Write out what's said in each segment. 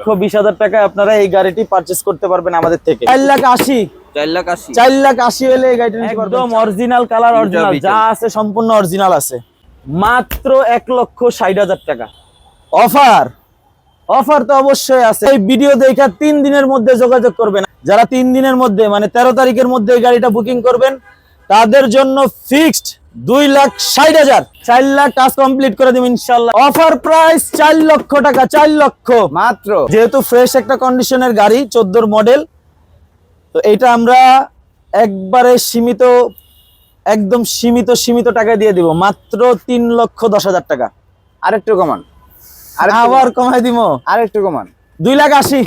3,20,000 টাকায় আপনারা এই গাড়িটি পারচেজ করতে পারবেন আমাদের থেকে। 4,80,000 হলে এই গাড়িটা নিতে পারবেন। একদম অরিজিনাল কালার, অরিজিনাল যা আছে সম্পূর্ণ অরিজিনাল আছে। মাত্র 1,60,000 টাকা অফার তো অবশ্যই আছে। এই ভিডিও দেখা 3 দিনের মধ্যে যোগাযোগ করবেন। যারা 3 দিনের মধ্যে মানে 13 তারিখের মধ্যে এই গাড়িটা বুকিং করবেন তাদের জন্য ফিক্সড 2,60,000, 4 লাখ কাজ কমপ্লিট করে দেব ইনশাআল্লাহ। অফার প্রাইস 4 লক্ষ টাকা, 4 লক্ষ মাত্র। যেহেতু ফ্রেশ একটা কন্ডিশনের গাড়ি 14 মডেল, তো এটা আমরা একবারে সীমিত, একদম সীমিত টাকায় দিয়ে দিব মাত্র 3,10,000 টাকা। আরেকটু কমান, আবার কমাই দিব, আরেকটু কমান, 2,80,000,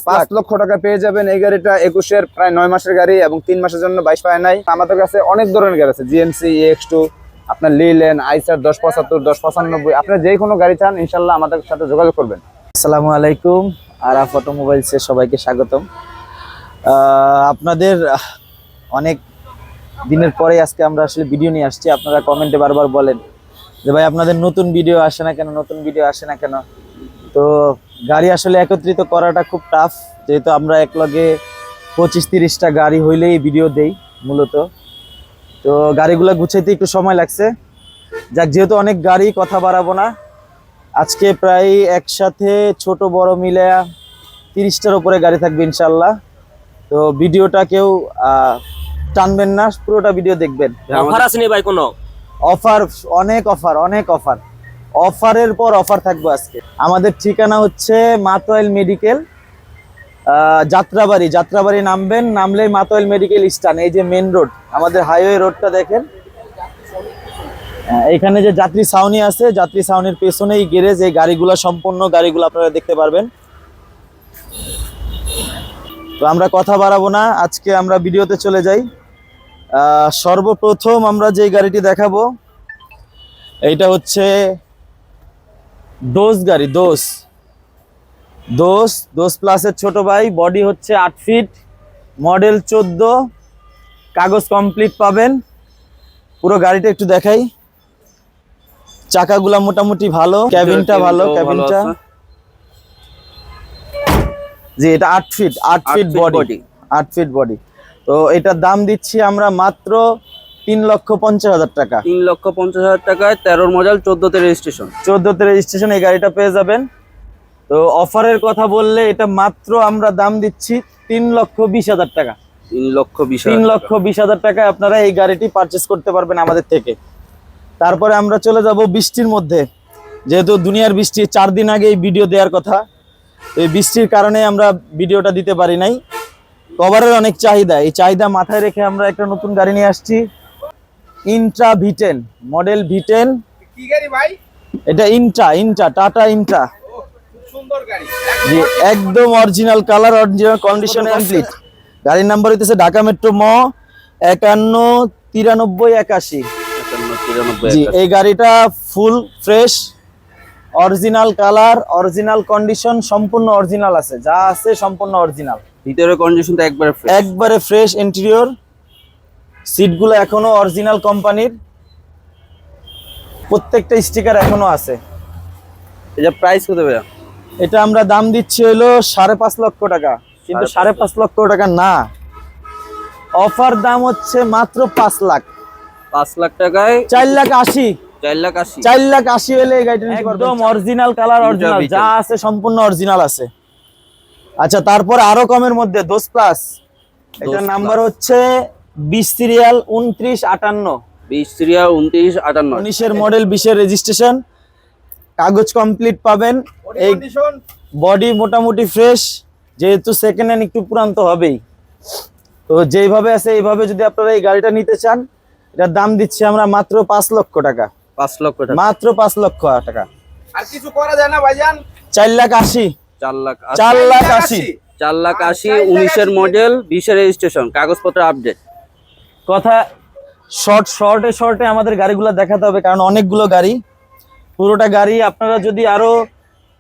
5 লক্ষ টাকা পেয়ে যাবেন এই গাড়িটা। 21-এর প্রায় 9 মাসের গাড়ি এবং 3 মাসের জন্য 22 পায় নাই। আমাদের কাছে অনেক ধরনের গাড়ি আছে, জিএমসি, EX2, আপনার লিলেন, আইসার 1075, 1095, আপনার যে কোনো গাড়ি চান ইনশাল্লাহ আমাদের সাথে যোগাযোগ করবেন। আসসালামু আলাইকুম, আরাফ অটোমোবাইলসে সবাইকে স্বাগতম। আপনাদের অনেক দিনের পরে আজকে আমরা আসলে ভিডিও নিয়ে আসছি। আপনারা কমেন্টে বারবার বলেন যে ভাই আপনাদের নতুন ভিডিও আসে না কেন, তো গাড়ি আসলে একত্রিত করাটা খুব টাফ, যেহেতু আমরা একলগে 25-30টা গাড়ি হইলেই ভিডিও দেই মূলত। তো গাড়িগুলো গুছাইতে একটু সময় লাগছে। যাক, যেহেতু অনেক গাড়ি, কথা বাড়াবো না। আজকে প্রায় একসাথে ছোট বড় মিলে 30টার উপরে গাড়ি থাকবে ইনশাল্লাহ। তো ভিডিওটা কেউ টানবেন না, পুরোটা ভিডিও দেখবেন। অফার আছে নি ভাই? কোনো অফার, অনেক অফারের পর অফার থাকবে আজকে। আমাদের ঠিকানা হচ্ছে মাতোয়াইল মেডিকেল, যাত্রাবাড়ি নামলেই মাতোয়াইল মেডিকেল স্ট্যান্ড। এই যে মেন রোড, আমাদের হাইওয়ে রোডটা দেখেন। এখানে যে যাত্রী ছাউনি আছে, যাত্রী ছাউনির পেছনেই গ্যারেজ। এই গাড়িগুলো, সম্পূর্ণ গাড়িগুলো আপনারা দেখতে পারবেন। তো আমরা কথা বাড়াবো না, আজকে আমরা ভিডিওতে চলে যাই। সর্বপ্রথম আমরা যে গাড়িটি দেখাবো এইটা হচ্ছে দোস গাড়ি, দোস প্লাসের ছোট ভাই। বডি হচ্ছে 8 ফিট, মডেল 14, কাগজ কমপ্লিট পাবেন। পুরো গাড়িটা একটু দেখাই। চাকাগুলা মোটামুটি ভালো, ক্যাবিনটা ভালো, ক্যাবিনটা জি, এটা 8 ফিট বডি, 8 ফিট বডি। তো এটার দাম দিচ্ছি আমরা মাত্র 3,50,000 টাকা। 3,50,000 টাকায় 13 মডেল, 14তে রেজিস্ট্রেশন এই গাড়িটা পেয়ে যাবেন। তো অফারের কথা বললে এটা মাত্র আমরা দাম দিচ্ছি 3,20,000 টাকা। 3,20,000 টাকায় আপনারা এই গাড়িটি পারচেস করতে পারবেন আমাদের থেকে। তারপরে আমরা চলে যাব বৃষ্টির মধ্যে। যেহেতু দুনিয়ার বৃষ্টি, 4 দিন আগে এই ভিডিও দেওয়ার কথা, এই বৃষ্টির কারণে আমরা ভিডিওটা দিতে পারি নাই। কভারের অনেক চাহিদা, এই চাহিদা মাথায় রেখে আমরা একটা নতুন গাড়ি নিয়ে আসছি, ইন্ট্রা V10, মডেল V10। কি গাড়ি ভাই এটা? Intra, tata Intra. সুন্দর গাড়ি, জি, একদম অরিজিনাল কালার, অরিজিনাল কন্ডিশনে কমপ্লিট। গাড়ির নাম্বার হইতেছে ঢাকা মেট্রো ম 519381। জি, এই গাড়িটা full fresh, original colour, original condition, সম্পূর্ণ অরিজিনাল আছে, যা আছে সম্পূর্ণ অরিজিনাল। ভিতরের কন্ডিশনটা একবারে ফ্রেশ। ইন্টেরিয়র সিটগুলো এখনো অরিজিনাল কোম্পানির, প্রত্যেকটা স্টিকার এখনো আছে। এটা প্রাইস কত ভাইয়া? এটা আমরা দাম দিচ্ছি হলো 5.5 লক্ষ টাকা, কিন্তু 5.5 লক্ষ টাকা না, অফার দাম হচ্ছে মাত্র 5 লাখ। 5 লাখ টাকায় 4,80,000, 4,80,000 হলে এই গাড়িটা নিতে পারবেন। একদম অরিজিনাল কালার, অরিজিনাল যা আছে সম্পূর্ণ অরিজিনাল আছে। আচ্ছা, তারপর আরো কমের মধ্যে দোস প্লাস, এটার নাম্বার হচ্ছে 20 সিরিয়াল 2958। 20 সিরিয়াল 2958, 19-এর মডেল, 20-এর রেজিস্ট্রেশন, কাগজ কমপ্লিট পাবেন। এই বডি মোটামুটি ফ্রেশ, যেহেতু সেকেন্ড হ্যান্ড একটু পুরান তো হবেই। তো যেইভাবে আছে এইভাবে যদি আপনারা এই গাড়িটা নিতে চান, এটার দাম দিচ্ছি আমরা মাত্র 5 লক্ষ টাকা। 5 লক্ষ টাকা, মাত্র 5 লক্ষ টাকা। আর কিছু করা যায় না ভাইজান? 4,80,000, 4,80,000, 19-এর মডেল, 20-এর রেজিস্ট্রেশন, কাগজপত্র আপডেট। কথা শর্টে আমাদের গাড়িগুলো দেখাতে হবে, কারণ অনেকগুলো গাড়ি। পুরোটা গাড়ি আপনারা যদি আরো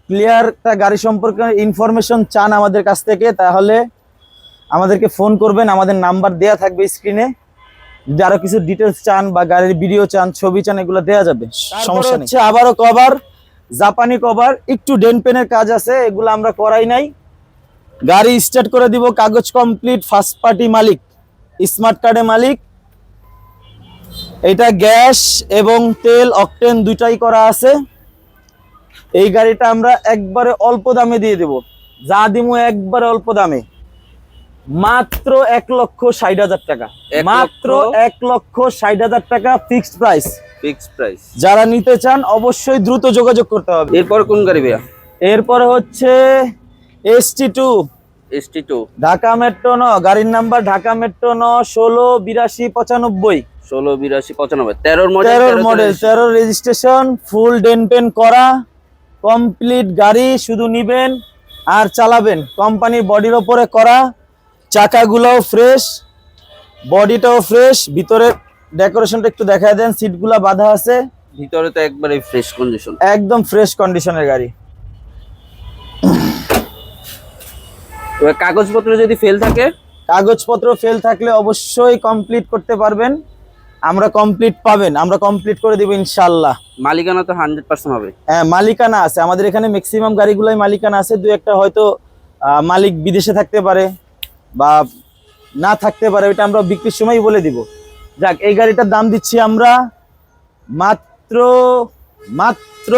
ক্লিয়ার একটা গাড়ি সম্পর্কে ইনফরমেশন চান আমাদের কাছ থেকে, তাহলে আমাদেরকে ফোন করবেন, আমাদের নাম্বার দেয়া থাকবে স্ক্রিনে। যদি আরো কিছু ডিটেলস চান বা গাড়ির ভিডিও চান, ছবি চান, এগুলো দেওয়া যাবে, সমস্যা নেই। আবারও কভার জাপানি কভার, একটু ডেন পেনের কাজ আছে, এগুলো আমরা করাই নাই। গাড়ি স্টার্ট করে দিব, কাগজ কমপ্লিট, ফার্স্ট পার্টি মালিক, স্মার্ট কার্ডে মালিক। এটা গ্যাস এবং তেল অকটেন দুইটাই করা আছে। এই গাড়িটা আমরা একবারে অল্প দামে দিয়ে দেব, যা দিমু একবারে অল্প দামে, মাত্র 1,60,000 টাকা, মাত্র 1,60,000 টাকা ফিক্সড প্রাইস। Fixed price. যারা নিতে চান অবশ্যই দ্রুত যোগাযোগ করতে হবে। এরপর কোন গাড়ি ভাইয়া? এরপরে হচ্ছে ST2 ST2 ঢাকা মেট্রো ন, গাড়ির নাম্বার ঢাকা মেট্রো ন 168295, 168295, 13 মডেল, 13 মডেল, 13 রেজিস্ট্রেশন, ফুল ডেন পেন করা, কমপ্লিট গাড়ি, শুধু নিবেন আর চালাবেন। কোম্পানির বডির ওপরে করা, চাকাগুলোও ফ্রেশ, বডিটাও ফ্রেশ, ভিতরে ডেকোরেশনটা একটু দেখায় দেন, সিটগুলা বাঁধা আছে, ভিতরে তো একবারে ফ্রেশ কন্ডিশন, একদম ফ্রেশ কন্ডিশনের গাড়ি। এবার কাগজপত্র যদি ফেল থাকে? কাগজপত্র ফেল থাকলে অবশ্যই কমপ্লিট করতে পারবেন, আমরা কমপ্লিট পাবেন, আমরা কমপ্লিট করে দিব ইনশাআল্লাহ। মালিকানা তো 100% হবে? হ্যাঁ, মালিকানা আছে আমাদের এখানে, ম্যাক্সিমাম গাড়িগুলোই মালিকানা আছে, দু একটা হয়তো মালিক বিদেশে থাকতে পারে বা না থাকতে পারে, ওইটা আমরা বিক্রির সময় বলে দিব। যাক, এই গাড়িটার দাম দিচ্ছি আমরা মাত্র মাত্র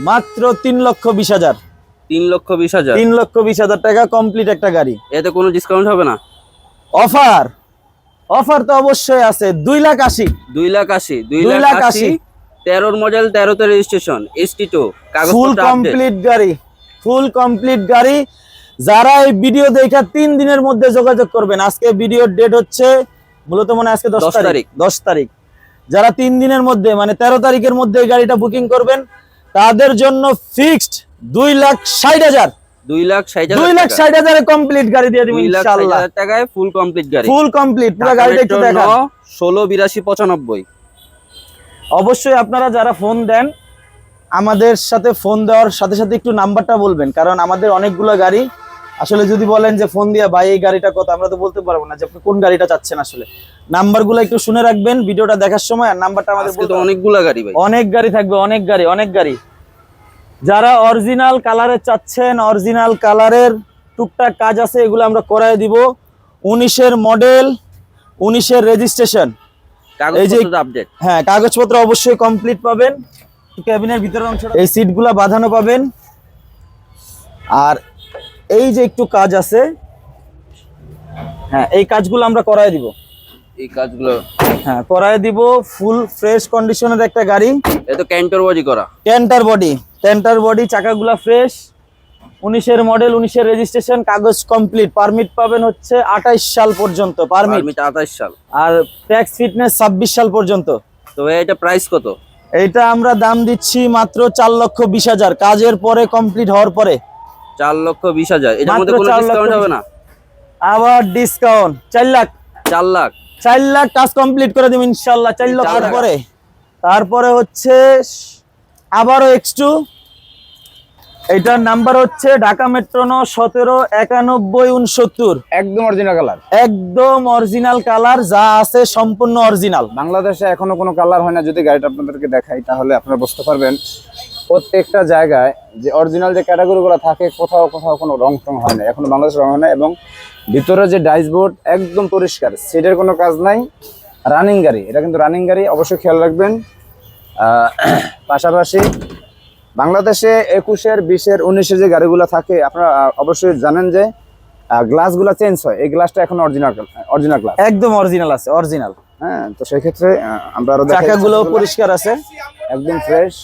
মাত্র 3,20,000, 3,20,000, 3,20,000 টাকা কমপ্লিট একটা গাড়ি। এতে কোনো ডিসকাউন্ট হবে না? অফার অফার তো অবশ্যই আছে, 2,80,000, 2,80,000, 2,80,000, 13 মডেল, 13তে রেজিস্ট্রেশন, ST2 ফুল কাগজপত্র আপডেট। কমপ্লিট গাড়ি, ফুল কমপ্লিট গাড়ি। যারা এই ভিডিও দেখা 3 দিনের মধ্যে যোগাযোগ করবেন, আজকে ভিডিওর ডেট হচ্ছে মূলত মনে হয় আজকে 10 তারিখ, 10 তারিখ। যারা 3 দিনের মধ্যে মানে 13 তারিখের মধ্যে এই গাড়িটা বুকিং করবেন, তাদের জন্য ফিক্সড 2,60,000, 2,60,000 এ কমপ্লিট গাড়ি দিয়ে দিব ইনশাআল্লাহ। 2,60,000 টাকায় ফুল কমপ্লিট গাড়ি, ফুল কমপ্লিট পুরো গাড়িটা একটু দেখান। 168295। অবশ্যই আপনারা যারা ফোন দেন, আমাদের সাথে ফোন দেওয়ার সাথে সাথে একটু নাম্বারটা বলবেন, কারণ আমাদের অনেকগুলো গাড়ি আসলে যদি বলেন যে ফোন দিয়া ভাই এই গাড়িটা কত, আমরা তো বলতে পারবো না যে আপনি কোন গাড়িটা চাচ্ছেন। আসলে নাম্বারগুলো একটু শুনে রাখবেন ভিডিওটা দেখার সময়, আর নাম্বারটা আমাদের আজকে তো অনেকগুলা গাড়ি ভাই, অনেক গাড়ি থাকবে, অনেক গাড়ি, অনেক গাড়ি। যারা অরিজিনাল কালারের চাচ্ছেন, অরিজিনাল কালারের টুকটাক কাজ আছে, এগুলো আমরা করায় দিব। 19-এর মডেল, 19-এর রেজিস্ট্রেশন, কাগজপত্র আপডেট। হ্যাঁ, কাগজপত্র অবশ্যই কমপ্লিট পাবেন। ক্যাবিনের ভিতরের অংশটা, এই সিটগুলা বাঁধানো পাবেন। আর এই যে একটু কাজ আছে, হ্যাঁ এই কাজগুলো আমরা করায় দিব, এই কাজগুলো হ্যাঁ করায় দিব। ফুল ফ্রেশ কন্ডিশনের একটা গাড়ি, এত ক্যান্টার বডি করা, ক্যান্টার বডি, চাকাগুলা ফ্রেশ, 19-এর মডেল, 19-এর রেজিস্ট্রেশন, কাগজ কমপ্লিট। পারমিট পাবেন হচ্ছে 28 সাল পর্যন্ত পারমিট, 28 সাল, আর ট্যাক্স ফিটনেস 26 সাল পর্যন্ত। তো এটা প্রাইস কত? এইটা আমরা দাম দিচ্ছি মাত্র 4,20,000, কাজের পরে কমপ্লিট হওয়ার পরে 4,20,000। এটার মধ্যে মাত্র কোনো 4,20,000 ডিসকাউন্ট হবে না? আবার ডিসকাউন্ট 4 লাখ, 4 লাখ, 4 লাখ কাজ কমপ্লিট করে দিব ইনশাআল্লাহ। 4 লাখ পরে তারপরে হচ্ছে আবারও X2, এটার নাম্বার হচ্ছে ঢাকা মেট্রো 179169, একদম অরিজিনাল কালার, একদম অরিজিনাল কালার, যা আছে সম্পূর্ণ অরিজিনাল। বাংলাদেশে এখনো কোনো কালার হয় না। যদি গাড়িটা আপনাদেরকে দেখাই তাহলে আপনারা বুঝতে পারবেন প্রত্যেকটা জায়গায় যে অরিজিনাল যে ক্যাটাগরিগুলো থাকে, কোথাও কোথাও কোনো রং টং হয় না, এখনো বাংলাদেশে রং হয় না। এবং ভিতরে যে ডাইসবোর্ড একদম পরিষ্কার, সিটের কোনো কাজ নাই, রানিং গাড়ি, এটা কিন্তু রানিং গাড়ি, অবশ্যই খেয়াল রাখবেন। পাশাপাশি বাংলাদেশে 21-এর 20-এর 19-এর যে গাড়িগুলো থাকে, আপনারা অবশ্যই জানেন যে গ্লাসগুলো চেঞ্জ হয়, এই গ্লাসটা এখন অরিজিনাল গ্লাস, একদম অরিজিনাল আছে, অরিজিনাল। হ্যাঁ, তো সেই ক্ষেত্রে আমরা আরো চাকাগুলো পরিষ্কার আছে, একদম ফ্রেশ,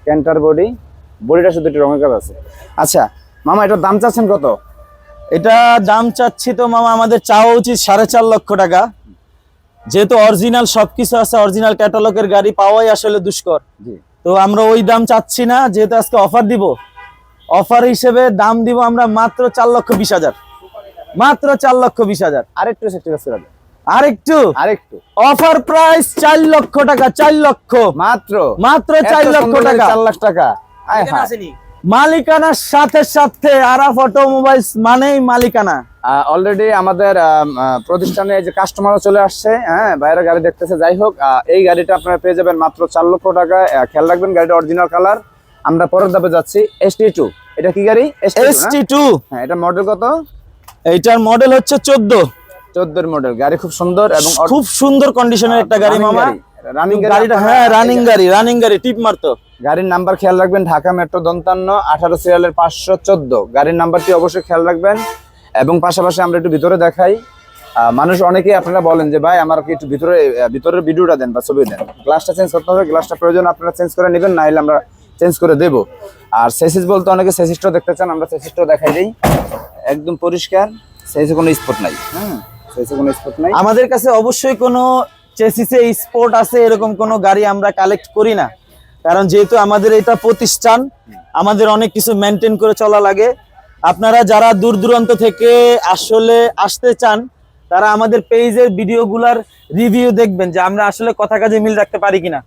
ক্যান্টার বডিটা শুধু একটু রঙের কাজ আছে। আচ্ছা মামা, এটার দাম চাচ্ছেন কত? এটা দাম চাচ্ছি তো মামা আমাদের চাওয়া উচিত 4.5 লক্ষ টাকা, যেহেতু অরিজিনাল সবকিছু আছে, অরিজিনাল ক্যাটালগের গাড়ি পাওয়াই আসলে দুষ্কর। জি, তো আমরা ওই দাম চাচ্ছি না, যেহেতু আজকে অফার দিব, অফার হিসেবে দাম দিব আমরা মাত্র 4,20,000, মাত্র 4,20,000। আরেকটু আরেকটু অফার প্রাইস 4 লক্ষ টাকা, 4 লক্ষ, মাত্র 4 লক্ষ টাকা, 4 লাখ টাকা। মালিকানার সাথে সাথে আরাফ অটোমোবাইলস মানেই মালিকানা। অলরেডি আমাদের প্রতিষ্ঠানে যে কাস্টমারও চলে আসছে, হ্যাঁ বাইরে গাড়ি দেখতেছে। যাই হোক, এই গাড়িটা আপনারা পেয়ে যাবেন মাত্র 4 লক্ষ টাকায়। খেয়াল রাখবেন গাড়িটা অরিজিনাল কালার, আমরা পরের ধাপে যাচ্ছি ST2। এটা কি গাড়ি? ST2। হ্যাঁ, এটা মডেল কত? এইটার মডেল হচ্ছে 14। 14 মডেল গাড়ি, খুব সুন্দর এবং খুব সুন্দর কন্ডিশনের একটা গাড়ি মামা। রানিং গাড়িটা, হ্যাঁ রানিং গাড়ি টিপ মারতো। গাড়ির নাম্বার খেয়াল রাখবেন, ঢাকা মেট্রো 55 18 সিরিয়ালের 514 গাড়ির নাম্বারটি অবশ্যই খেয়াল রাখবেন। এবং পাশাপাশি আমরা একটু ভিতরে দেখাই। মানুষ অনেকেই আপনারা বলেন যে ভাই আমার একটু ভিতরের ভিডিওটা দেন বা ছবি দেন। গ্লাসটা চেঞ্জ করতে হবে, গ্লাসটা প্রয়োজন আপনারা চেঞ্জ করে নেবেন, না হলে আমরা চেঞ্জ করে দেব। আর সেসিস বলতে অনেকে সেসিসটাও দেখতে চান, আমরা সেসিসটাও দেখাই দিই। একদম পরিষ্কার, সেসিসে কোনো স্পট নাই। হ্যাঁ, সেসিসে কোনো স্পট নাই। আমাদের কাছে অবশ্যই কোনো চেসিসে স্পোর্ট আছে এরকম কোনো গাড়ি আমরা কালেক্ট করি না, কারণ যেহেতু আমাদের এটা প্রতিষ্ঠান, আমাদের অনেক কিছু মেনটেন করে চলা লাগে। আপনারা যারা দূর দূরান্ত থেকে আসলে আসতে চান তারা আমাদের পেজের ভিডিওগুলার রিভিউ দেখবেন যে আমরা আসলে কথা কাজে মিল রাখতে পারি কিনা।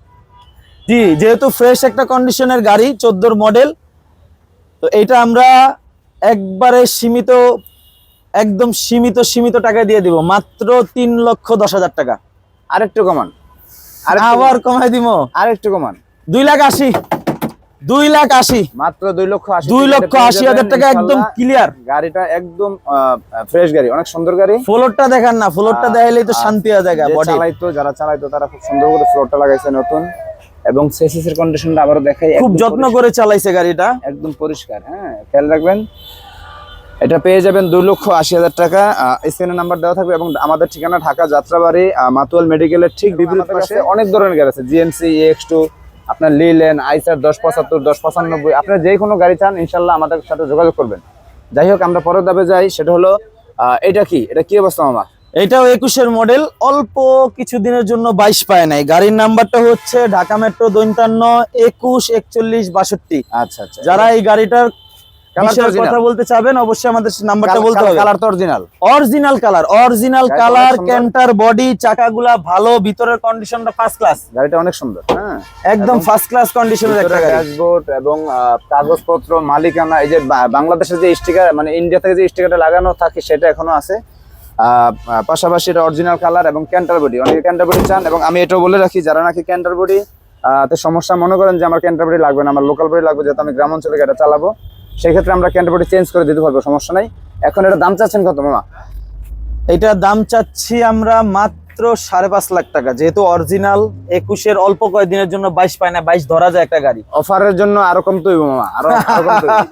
জি, যেহেতু ফ্রেশ একটা কন্ডিশনের গাড়ি 14 মডেল, তো এটা আমরা একবারে সীমিত, একদম সীমিত টাকায় দিয়ে দিব, মাত্র 3,10,000 টাকা। আরেকটু কমান, আবার কমাই দিব, আরেকটু কমান। 2,80,000, 2,80,000, মাত্র 2,80,000, 2,80,000 টাকা, একদম ক্লিয়ার। গাড়িটা একদম ফ্রেশ গাড়ি, অনেক সুন্দর গাড়ি। ফ্লোরটা দেখান না, ফ্লোরটা দেখাইলেই তো শান্তি হয়ে যায় বডি। যারা চালাইতো তারা খুব সুন্দর করে ফ্লোরটা লাগাইছে নতুন, এবং সেসিসের কন্ডিশনটা আবারও দেখাই। খুব যত্ন করে চালাইছে গাড়িটা, একদম পরিষ্কার। হ্যাঁ, খেয়াল রাখবেন। এটা পেয়ে যাবেন 2,80,000 টাকা। স্ক্রিনে নাম্বার দেওয়া থাকবে এবং আমাদের ঠিকানা ঢাকা যাত্রাবাড়ি মাতুয়াল মেডিকেলের ঠিক বিপরীত পাশে। অনেক ধরনের গাড়ি আছে, GMC EX2, আপনার লিলেন, আইসার 1075 1095, আপনার যে কোনো গাড়ি চান ইনশাল্লাহ আমাদের সাথে যোগাযোগ করবেন। যাই হোক, আমরা পরের ধাপে যাই। সেটা হলো এটা কি অবস্থা মামা? এটাও 21-এর মডেল, অল্প কিছুদিনের জন্য 22 পায় নাই। গাড়ির নাম্বারটা হচ্ছে ঢাকা মেট্রো 55 21 41 62। আচ্ছা আচ্ছা। যারা এই গাড়িটার বিষয়ে কথা বলতে চাবেন অবশ্যই আমাদের নাম্বারটা বলতে হবে। কালার তো original, original colour, Canter body, চাকাগুলা ভালো, ভিতরের কন্ডিশনটা ফার্স্ট ক্লাস। গাড়িটা অনেক সুন্দর। হ্যাঁ, একদম ফার্স্ট ক্লাস কন্ডিশনের একটা গাড়ি। ড্যাশবোর্ড এবং কাগজপত্র, মালিকানা, এই যে বাংলাদেশের যে স্টিকার, মানে ইন্ডিয়া থেকে যে স্টিকারটা লাগানো থাকে সেটা এখনো আছে। পাশাপাশি এটা অরিজিনাল কালার এবং ক্যান্টার বডি। অনেকে ক্যান্টার বডি চান, এবং আমি এটাও বলে রাখি যারা নাকি ক্যান্টার বডি তে সমস্যা মনে করেন যে আমার ক্যান্টার বডি লাগবে না, আমার লোকাল বডি লাগবে, যেহেতু আমি গ্রাম অঞ্চলে গাড়ি চালাবো, সেই ক্ষেত্রে আমরা ক্যান্টার বডি চেঞ্জ করে দিতে পারবো, সমস্যা নাই। এখন এটা দাম চাচ্ছেন কত মামা? এটার দাম চাচ্ছি আমরা মাত্র 5.5 লাখ টাকা। যেহেতু অরিজিনাল 21-এর অল্প কয়েকদিনের জন্য 22 পায় না, 22 ধরা যায় একটা গাড়ি। অফারের জন্য আরো কম তো হইব মামা, আরো কম তো হইব।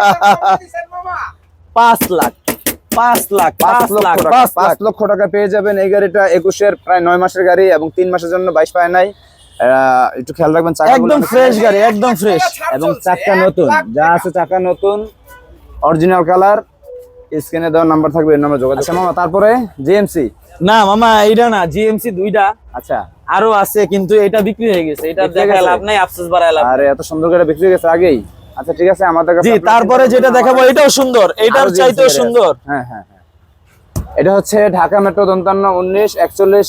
5 লাখ 5 লাখ 5 লক্ষ টাকা পেয়ে যাবেন এই গাড়িটা। 21-এর প্রায় 9 মাসের গাড়ি এবং 3 মাসের জন্য 22 পায় নাই। একটু খেয়াল রাখবেন, একদম ফ্রেশ গাড়ি, একদম ফ্রেশ, এবং চাকা নতুন, যা আছে চাকা নতুন, অরিজিনাল কালার। স্ক্রিনে দেওয়া নাম্বার থাকবে, এই নাম্বারে যোগাযোগ। আচ্ছা মামা, তারপরে GMC? না মামা, এইটা না, GMC 2টা আচ্ছা আরো আছে, কিন্তু এটা বিক্রি হয়ে গেছে। এটা দেখায় লাভ নাই, আফসোস বাড়ায় লাভ। আরে এত সুন্দর করে বিক্রি হয়ে গেছে আগেই। আচ্ছা ঠিক আছে, আমাদের কাছে। জি, তারপরে যেটা দেখাবো এটাও সুন্দর, এটার চাইতেও সুন্দর। হ্যাঁ হ্যাঁ হ্যাঁ, এটা হচ্ছে ঢাকা মেট্রো 55 19 41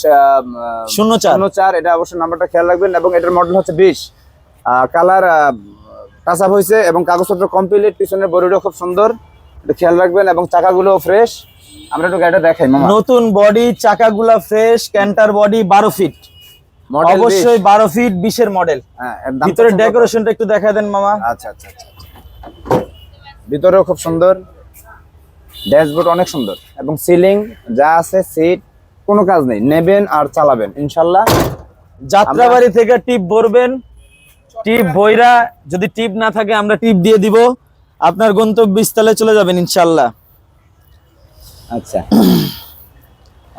04। এটা অবশ্যই নাম্বারটা খেয়াল রাখবেন। এবং এটার মডেল হচ্ছে 20, কালার টাচ আপ হয়েছে এবং কাগজপত্র কমপ্লিট, পিছনের বডিটাও খুব সুন্দর, এটা খেয়াল রাখবেন। এবং চাকাগুলো ফ্রেশ। আমরা একটু গাড়িটা দেখাই মামা। নতুন বডি, চাকাগুলা ফ্রেশ, ক্যান্টার বডি, 12 ফিট, অবশ্যই 12 ফিট 20-এর মডেল। হ্যাঁ, ভিতরের ডেকোরেশনটা একটু দেখা দেন মামা। আচ্ছা আচ্ছা আচ্ছা, ভিতরেও খুব সুন্দর, ড্যাশবোর্ড অনেক সুন্দর, এবং সিলিং যা আছে, সিট, কোনো কাজ নেই, নেবেন আর চালাবেন ইনশাল্লাহ। যাত্রাবাড়ি থেকে টিপ ভরবেন, টিপ বইরা যদি টিপ না থাকে আমরা টিপ দিয়ে দিব, আপনার গন্তব্যস্থলে চলে যাবেন ইনশাল্লাহ। আচ্ছা,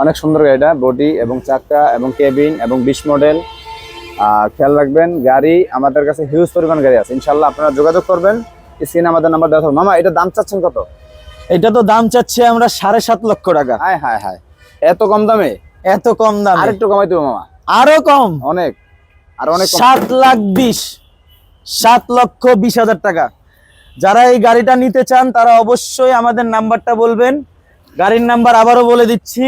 অনেক সুন্দর গাড়িটা, বডি এবং চাকা এবং কেবিন এবং 20 মডেল। খেয়াল রাখবেন, গাড়ি আমাদের কাছে হিউজ পরিমাণ গাড়ি আছে ইনশাল্লাহ, আপনারা যোগাযোগ করবেন। স্ক্রিনে আমাদের নাম্বার দেওয়া থাকবে। মামা, এটা দাম চাচ্ছেন কত? এটা তো দাম চাচ্ছি আমরা 7.5 লক্ষ টাকা। হায় হায় হায়, এত কম দামে? এত কম দামে আরেকটু কমাই দেবো মামা, আরো কম, অনেক, আর অনেক কম। 7,20,000 টাকা। যারা এই গাড়িটা নিতে চান তারা অবশ্যই আমাদের নাম্বারটা বলবেন। গাড়ির নাম্বার আবারও বলে দিচ্ছি,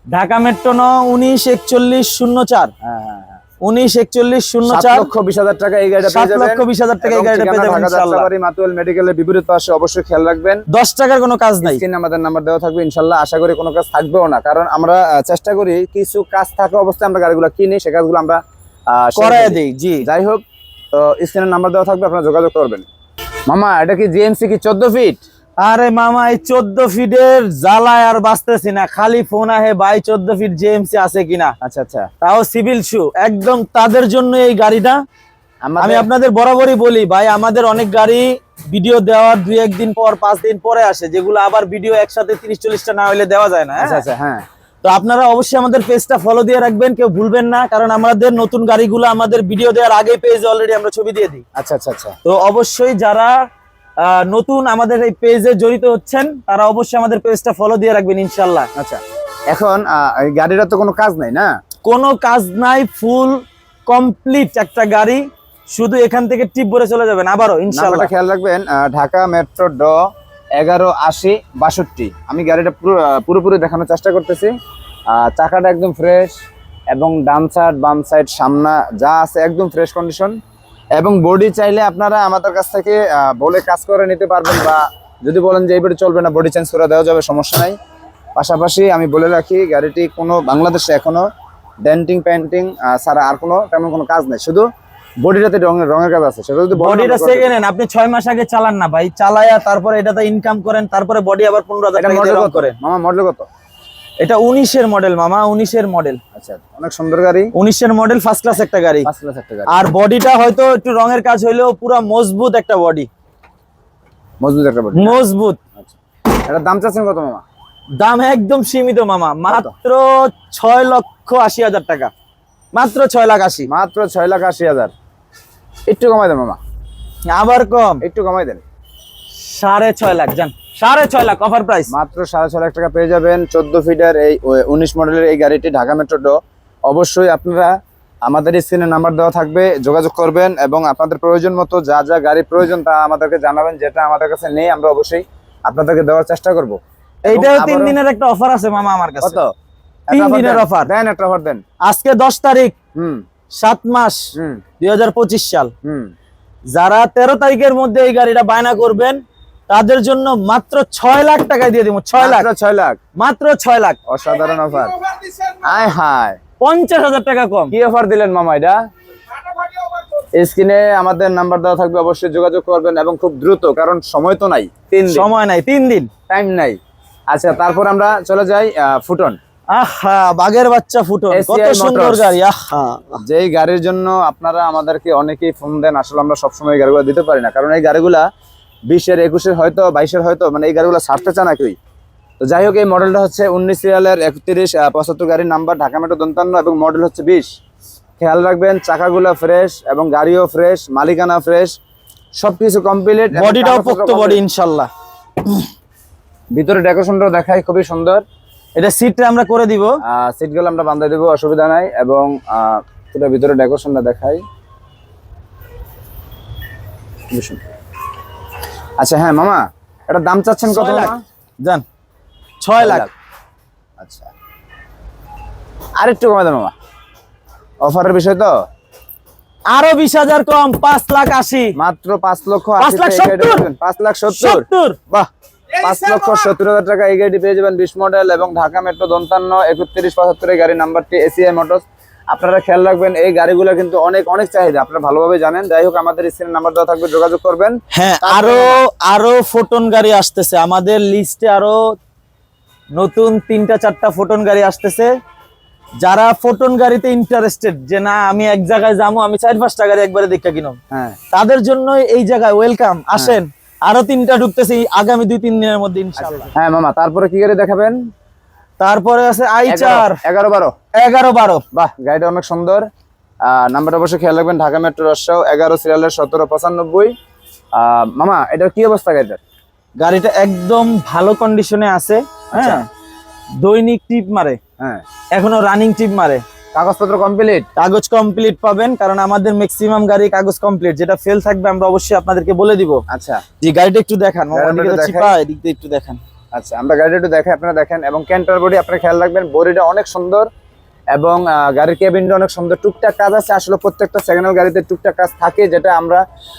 ঢাকা মেট্রো 19 41 04। হ্যাঁ হ্যাঁ হ্যাঁ, 19 41 04। 7,20,000 টাকা এই গাড়িটা পেয়ে যাবেন। 7,20,000 টাকা এই গাড়িটা পেয়ে যাবেন ইনশাআল্লাহ। যাত্রাবাড়ি মাতুয়াল মেডিকেলের বিপরীত পাশে, অবশ্যই খেয়াল রাখবেন। 10 টাকার কোনো কাজ নাই। স্ক্রিনে আমাদের নাম্বার দেওয়া থাকবে ইনশাআল্লাহ। আশা করি কোনো কাজ থাকবেও না, কারণ আমরা চেষ্টা করি কিছু কাজ থাকা অবস্থায় আমরা গাড়িগুলো কিনি, সে কাজগুলো আমরা করায় দেই। জি, যাই হোক, তো স্ক্রিনের নাম্বার দেওয়া থাকবে, আপনারা যোগাযোগ করবেন। মামা এটা কি জিএমসি কি 14 ফিট? আরে মামা এই 14 ফিটের জ্বালায় আর বাঁচতেছি না, খালি ফোন আহে ভাই 14 ফিট জেএমসি আছে কিনা। আচ্ছা আচ্ছা, তাও সিভিল শু, একদম তাদের জন্য এই গাড়িটা। আমি আপনাদের বরাবরই বলি ভাই, আমাদের অনেক গাড়ি ভিডিও দেওয়ার 2-1 দিন পর 5 দিন পরে আসে, যেগুলো আবার ভিডিও একসাথে 30-40টা না হলে দেওয়া যায় না। আচ্ছা আচ্ছা, হ্যাঁ। তো আপনারা অবশ্যই আমাদের পেজটা ফলো দিয়ে রাখবেন, কেউ ভুলবেন না, কারণ আমাদের নতুন গাড়িগুলো আমাদের ভিডিও দেওয়ার আগে পেজে অলরেডি আমরা ছবি দিয়ে দিই। আচ্ছা আচ্ছা আচ্ছা, তো অবশ্যই যারা নতুন আমাদের এই পেজে জড়িত হচ্ছেন তারা অবশ্যই আমাদের পেজটা ফলো দিয়ে রাখবেন ইনশাল্লাহ। আচ্ছা এখন এই গাড়িটার তো কোনো কাজ নাই না? কোনো কাজ নাই, ফুল কমপ্লিট একটা গাড়ি, শুধু এখান থেকে টিপ ভরে চলে যাবেন আবারও ইনশাল্লাহ। নাম্বারটা খেয়াল রাখবেন, ঢাকা মেট্রো ড 1180-62। আমি গাড়িটা পুরোপুরি দেখানোর চেষ্টা করতেছি। চাকাটা একদম ফ্রেশ এবং ডান সাইড বাম সাইড সামনা যা আছে একদম ফ্রেশ কন্ডিশন, এবং বডি চাইলে আপনারা আমাদের কাছ থেকে বলে কাজ করে নিতে পারবেন, বা যদি বলেন যে এই বডি চলবে না বডি চেঞ্জ করে দেওয়া যাবে, সমস্যা নাই। পাশাপাশি আমি বলে রাখি গাড়িটি কোনো বাংলাদেশে এখনো ডেন্টিং পেন্টিং ছাড়া আর কোনো তেমন কোনো কাজ নেই, শুধু বডিটাতে রঙের কাজ আছে। সেটা যদি বডিটা সেকেন্ড হ্যান্ড, আপনি 6 মাস আগে চালান না ভাই, চালায়া তারপরে এটাতে ইনকাম করেন, তারপরে বডি আবার 15,000 টাকা দিয়ে রং করেন। মামা মডেল কত? এটা 19-এর মডেল মামা, 19-এর মডেল। আচ্ছা, অনেক সুন্দর গাড়ি, 19-এর মডেল, ফার্স্ট ক্লাস একটা গাড়ি। ফার্স্ট ক্লাস একটা গাড়ি। আর বডিটা হয়তো একটু রঙের কাজ হইলেও পুরো মজবুত একটা বডি, মজবুত একটা বডি, মজবুত। আচ্ছা, এটার দাম চাচ্ছেন কত মামা? দাম একদম সীমিত মামা, মাত্র 6,80,000 টাকা, মাত্র 6,80,000। মাত্র 6,80,000। একটু কমাই দেন মামা, আবার কম, একটু কমাই দেন। 6.5 লাখ জান, 6.5 লাখ অফার প্রাইস। মাত্র 6.5 লাখ টাকা পেয়ে যাবেন 14 ফিটার এই 19 মডেলের এই গাড়িটি, ঢাকা মেট্রো ড। অবশ্যই আপনারা আমাদের স্ক্রিনে নাম্বার দেওয়া থাকবে, যোগাযোগ করবেন এবং আপনাদের প্রয়োজন মতো যা যা গাড়ি প্রয়োজন তা আমাদেরকে জানাবেন, যেটা আমাদের কাছে নেই আমরা অবশ্যই আপনাদেরকে দেওয়ার চেষ্টা করব। এইটাও 3 দিনের একটা অফার আছে মামা আমার কাছে। কত? 3 দিনের অফার দেন, একটা অফার দেন। আজকে 10 তারিখ, 7 মাস, হুম 2025 সাল। হুম যারা 13 তারিখের মধ্যে এই গাড়িটা বায়না করবেন তাদের জন্য মাত্র 6 লাখ টাকায় দিয়ে দিব। 6 লাখ, মাত্র 6 লাখ, মাত্র 6 লাখ। অসাধারণ অফার। আয় হায়, 50,000 টাকা কম। কি অফার দিলেন মামা এটা? স্ক্রিনে আমাদের নাম্বার দেওয়া থাকবে, অবশ্যই যোগাযোগ করবেন এবং খুব দ্রুত, কারণ সময় তো নাই, 3 দিন সময় নাই, 3 দিন টাইম নাই। আচ্ছা, তারপর আমরা চলে যাই ফুটন। আহা, বাগের বাচ্চা ফুটন, কত SCI সুন্দর Motors। গাড়ি। আহা, যেই গাড়ির জন্য আপনারা আমাদেরকে অনেকেই ফোন দেন, আসলে আমরা সবসময় এই গাড়িগুলো দিতে পারি না, কারণ এই গাড়িগুলা 20-এর 21-এর হয়তো 22-এর হয়তো, মানে এই গাড়িগুলো ছাড়তে চায় না কেউই। তো যাই হোক, এই মডেলটা হচ্ছে 19 সিরিয়ালের 3175 গাড়ির নাম্বার, ঢাকা মেট্রো 55, এবং মডেল হচ্ছে 20। খেয়াল রাখবেন চাকাগুলো ফ্রেশ এবং গাড়িও ফ্রেশ, মালিকানা ফ্রেশ, সবকিছু কমপ্লিট, বডিটাও পোক্ত বডি ইনশাআল্লাহ। ভিতরে ডেকোরেশনটাও দেখাই, খুবই সুন্দর। এটা সিটটা আমরা করে দিব, সিটগুলো আমরা বাঁধাই দেবো, অসুবিধা নাই, এবং পুরো ভিতরে ডেকোরেশনটা দেখাই। আচ্ছা হ্যাঁ মামা, এটা দাম চাচ্ছেন কত 6 লাখ মামা? জান, 6 লাখ। আচ্ছা, আরেকটু কমাই দেন মামা, অফারের বিষয় তো। আরো 20,000 কম, 5,80,000। মাত্র 5,70,000। 5,70,000। 5,70,000, 70। বাহ, 5,70,000 টাকা এই গাড়িটি পেয়ে যাবেন, 20 মডেল, এবং ঢাকা মেট্রো 55 3175 এই গাড়ির নাম্বারটি, এসিআই মোটরস। আপনারা খেয়াল রাখবেন এই গাড়িগুলো কিন্তু অনেক অনেক চাহিদা, আপনারা ভালোভাবে জানেন। যাই হোক, আমাদের স্ক্রিনে নাম্বার দেওয়া থাকবে, যোগাযোগ করবেন। হ্যাঁ, আরো ফোটন গাড়ি আসতেছে আমাদের লিস্টে, আরো নতুন 3টা-4টা ফোটন গাড়ি আসতেছে। যারা ফোটন গাড়িতে ইন্টারেস্টেড, যে না আমি এক জায়গায় যাবো, আমি 4-5টা গাড়ি একবারে দেখে কিনো, হ্যাঁ, তাদের জন্য এই জায়গায় ওয়েলকাম, আসেন। আরো 3টা ঢুকতেছে আগামী 2-3 দিনের মধ্যে ইনশাআল্লাহ। হ্যাঁ মামা, তারপরে কি গাড়ি দেখাবেন? তারপরে আছে i4 11-12। 11-12। বাহ, গাড়িটা অনেক সুন্দর। নাম্বার অবশ্যই খেয়াল রাখবেন, ঢাকা মেট্রো রাজশাহী 11 সিরিয়ালের 1795। মামা, এটার কি অবস্থা গাড়িটার? গাড়িটা একদম ভালো কন্ডিশনে আছে। আচ্ছা। হ্যাঁ, দৈনিক টিপ মারে, হ্যাঁ, এখনো রানিং টিপ মারে। কাগজপত্র কমপ্লিট? কাগজ কমপ্লিট পাবেন, কারণ আমাদের ম্যাক্সিমাম গাড়ি কাগজ কমপ্লিট। যেটা ফেল থাকবে আমরা অবশ্যই আপনাদেরকে বলে দিব। আচ্ছা, জি, গাড়িটা একটু দেখান, গাড়িটা ওদিকে তো দেখাই। চিপা, এদিক দিয়ে একটু দেখান। আচ্ছা, আমরা গাড়িটা একটু দেখাই, আপনারা দেখেন। এবং ক্যান্টার বডি আপনারা খেয়াল রাখবেন, বডিটা অনেক সুন্দর, এবং গাড়ির কেবিনটা অনেক সুন্দর। টুকটাক কাজ আছে, আসলে প্রত্যেকটা সেকেন্ড হ্যান্ড গাড়িতে টুকটাক কাজ থাকে, যেটা আমরা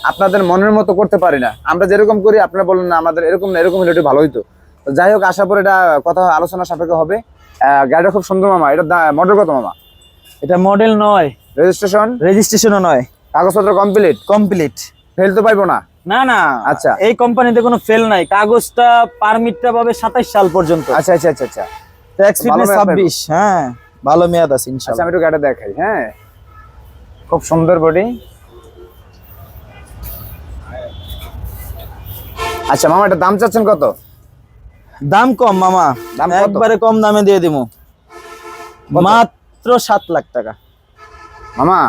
আপনাদের মনের মতো করতে পারি না। আমরা যেরকম করি আপনারা বলেন না আমাদের এরকম না, এরকম হলে একটু ভালো হইতো। তো যাই হোক, আশা করি এটা কথা আলোচনা সাপেক্ষে হবে। গাড়িটা খুব সুন্দর মামা। এটা মডেল কত মামা? এটা মডেল নয়, রেজিস্ট্রেশন? রেজিস্ট্রেশনও নয়। কাগজপত্র কমপ্লিট? কমপ্লিট। ফেল তো পাইবো না? না না, আচ্ছা। এই কোম্পানিতে কোনো ফেল নাই, কাগজটা পারমিটটা পাবে 27 সাল পর্যন্ত। আচ্ছা আচ্ছা আচ্ছা আচ্ছা। ট্যাক্স ফিটনেস মেয়াদ পাইবো। 26। হ্যাঁ, ভালো মেয়াদ আছে আচ্ছা, ইনশাআল্লাহ। আমি একটু গাড়িটা দেখাই। হ্যাঁ, খুব সুন্দর বডি। আচ্ছা মামা, এটা দাম চাচ্ছেন কত? দাম কম মামা, দাম কত? একবারে কম দামে দিয়ে দিমু, মাত্র 7 লাখ টাকা। মামা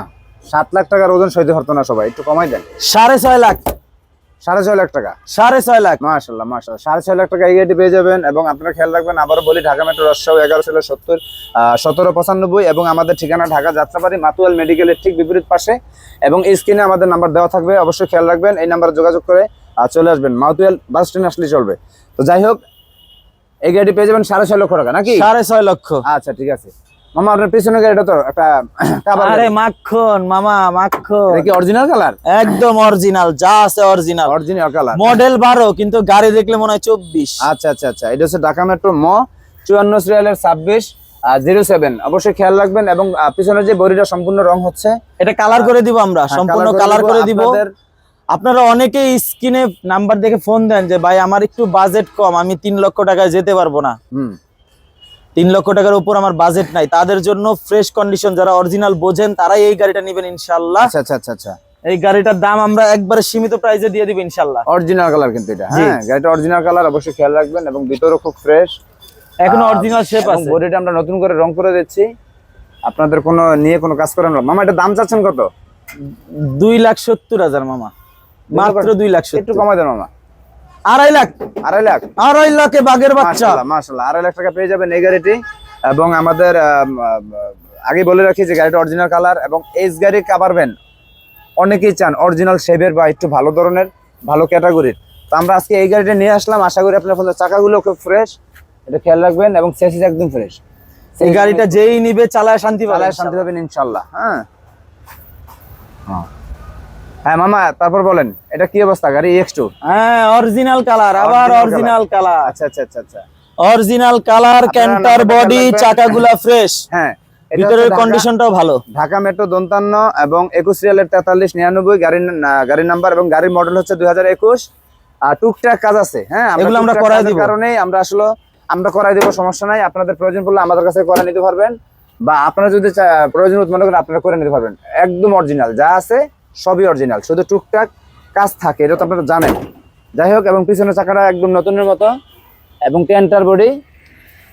7 লাখ টাকার ওজন সইতে পারতো না সবাই, একটু কমাই দেন। 6.5 লাখ। 6.5 লাখ টাকা? 6.5 লাখ। মাশাআল্লাহ মাশাআল্লাহ, 6.5 লাখ টাকা এই গাড়িটি পেয়ে যাবেন। এবং আপনারা খেয়াল রাখবেন, আবারও বলি, ঢাকা মেট্রো রাজশাহী 1170 1795 এবং আমাদের ঠিকানা ঢাকা যাত্রাবাড়ি মাতুয়াল মেডিকেলের ঠিক বিপরীত পাশে। এবং এই স্ক্রিনে আমাদের নাম্বার দেওয়া থাকবে, অবশ্যই খেয়াল রাখবেন, এই নাম্বারে যোগাযোগ করে চলে আসবেন। মাতুয়াল বাস স্ট্যান্ড আসলে চলবে। তো যাই হোক, এই গাড়িটি পেয়ে যাবেন 6.5 লক্ষ টাকা নাকি? 6.5 লক্ষ। আচ্ছা ঠিক আছে মামা, আপনার পিছনে গাড়িটা তো একটা কাভার আরে মাখন মামা, মাখন। কি অরিজিনাল কালার? একদম অরিজিনাল, যা আছে অরিজিনাল। অরিজিনাল কালার, মডেল 12, কিন্তু গাড়ি দেখলে মনে হয় 24। আচ্ছা আচ্ছা আচ্ছা। এটা হচ্ছে ঢাকা মেট্রো 54 সিরিয়ালের 2607। অবশ্যই খেয়াল রাখবেন। এবং পিছনের যে বডিটা সম্পূর্ণ রং হচ্ছে, এটা কালার করে দিব আমরা, সম্পূর্ণ কালার করে দিব। আপনাদের আপনারা অনেকেই স্ক্রিনে নাম্বার দেখে ফোন দেন যে ভাই আমার একটু বাজেট কম, আমি 3 লক্ষ টাকায় যেতে পারবো না, 3 লক্ষ টাকার উপর আমার বাজেট নাই। তাদের জন্য ফ্রেশ কন্ডিশন, যারা অরিজিনাল বোঝেন তারাই এই গাড়িটা নেবেন ইনশাআল্লাহ। আচ্ছা আচ্ছা আচ্ছা আচ্ছা। এই গাড়িটার দাম আমরা একবারে সীমিত প্রাইসে দিয়ে দিব ইনশাআল্লাহ। অরিজিনাল কালার কিন্তু এটা, জি। হ্যাঁ গাড়িটা অরিজিনাল কালার, অবশ্যই খেয়াল রাখবেন। এবং ভিতরও খুব ফ্রেশ, এখনো অরিজিনাল শেপ আছে। বডিটা আমরা নতুন করে রং করে দিচ্ছি, আপনাদের কোনো নিয়ে কোনো কাজ করেন না। মামা এটা দাম চাচ্ছেন কত? 2,70,000 মামা, মাত্র 2,70,000। একটু কমাই দেন মামা। 2.5 লাখ। 2.5 লাখ? 2.5 লাখে বাগের বাচ্চা। মাশাআল্লাহ মাশাআল্লাহ, 2.5 লাখ টাকা পেয়ে যাবেন এই গাড়িটি। এবং আমাদের আগে বলে রাখি যে গাড়িটা অরিজিনাল কালার এবং এস গাড়ি কাভার ভ্যান অনেকেই চান অরিজিনাল শেপের বা একটু ভালো ধরনের, ভালো ক্যাটাগরির। তো আমরা আজকে এই গাড়িটা নিয়ে আসলাম, আশা করি আপনার ফলে চাকাগুলো খুব ফ্রেশ, এটা খেয়াল রাখবেন। এবং চেসিস একদম ফ্রেশ। এই গাড়িটা যেই নিবে চালায় শান্তি পাবে, চালায় শান্তি পাবেন ইনশাআল্লাহ। হ্যাঁ হ্যাঁ মামা, তারপর বলেন এটা কি অবস্থা? গাড়ি X2? হ্যাঁ, অরিজিনাল কালার, আবার অরিজিনাল কালার। আচ্ছা আচ্ছা আচ্ছা আচ্ছা। অরিজিনাল কালার, ক্যান্টার বডি, চাকাগুলা ফ্রেশ, হ্যাঁ, ভিতরের কন্ডিশনটাও ভালো। ঢাকা মেট্রো 55 এবং 21 সিরিয়ালের 4399 গাড়ির নাম্বার এবং গাড়ির মডেল হচ্ছে 2021। আর টুকটাক কাজ আছে, হ্যাঁ এগুলো আমরা করাই দিব, কারণে আমরা করাই দেব, সমস্যা নাই। আপনাদের প্রয়োজন পড়লে আমাদের কাছে করে নিতে পারবেন, বা আপনারা যদি প্রয়োজন মনে করেন আপনারা করে নিতে পারবেন। একদম অরিজিনাল, যা আছে সবই অরিজিনাল, শুধু টুকটাক কাজ থাকে, এটা তো আপনারা জানেন। যাই হোক, এবং পিছনের চাকাটা একদম নতুনের মতো এবং টেন্টার বডি,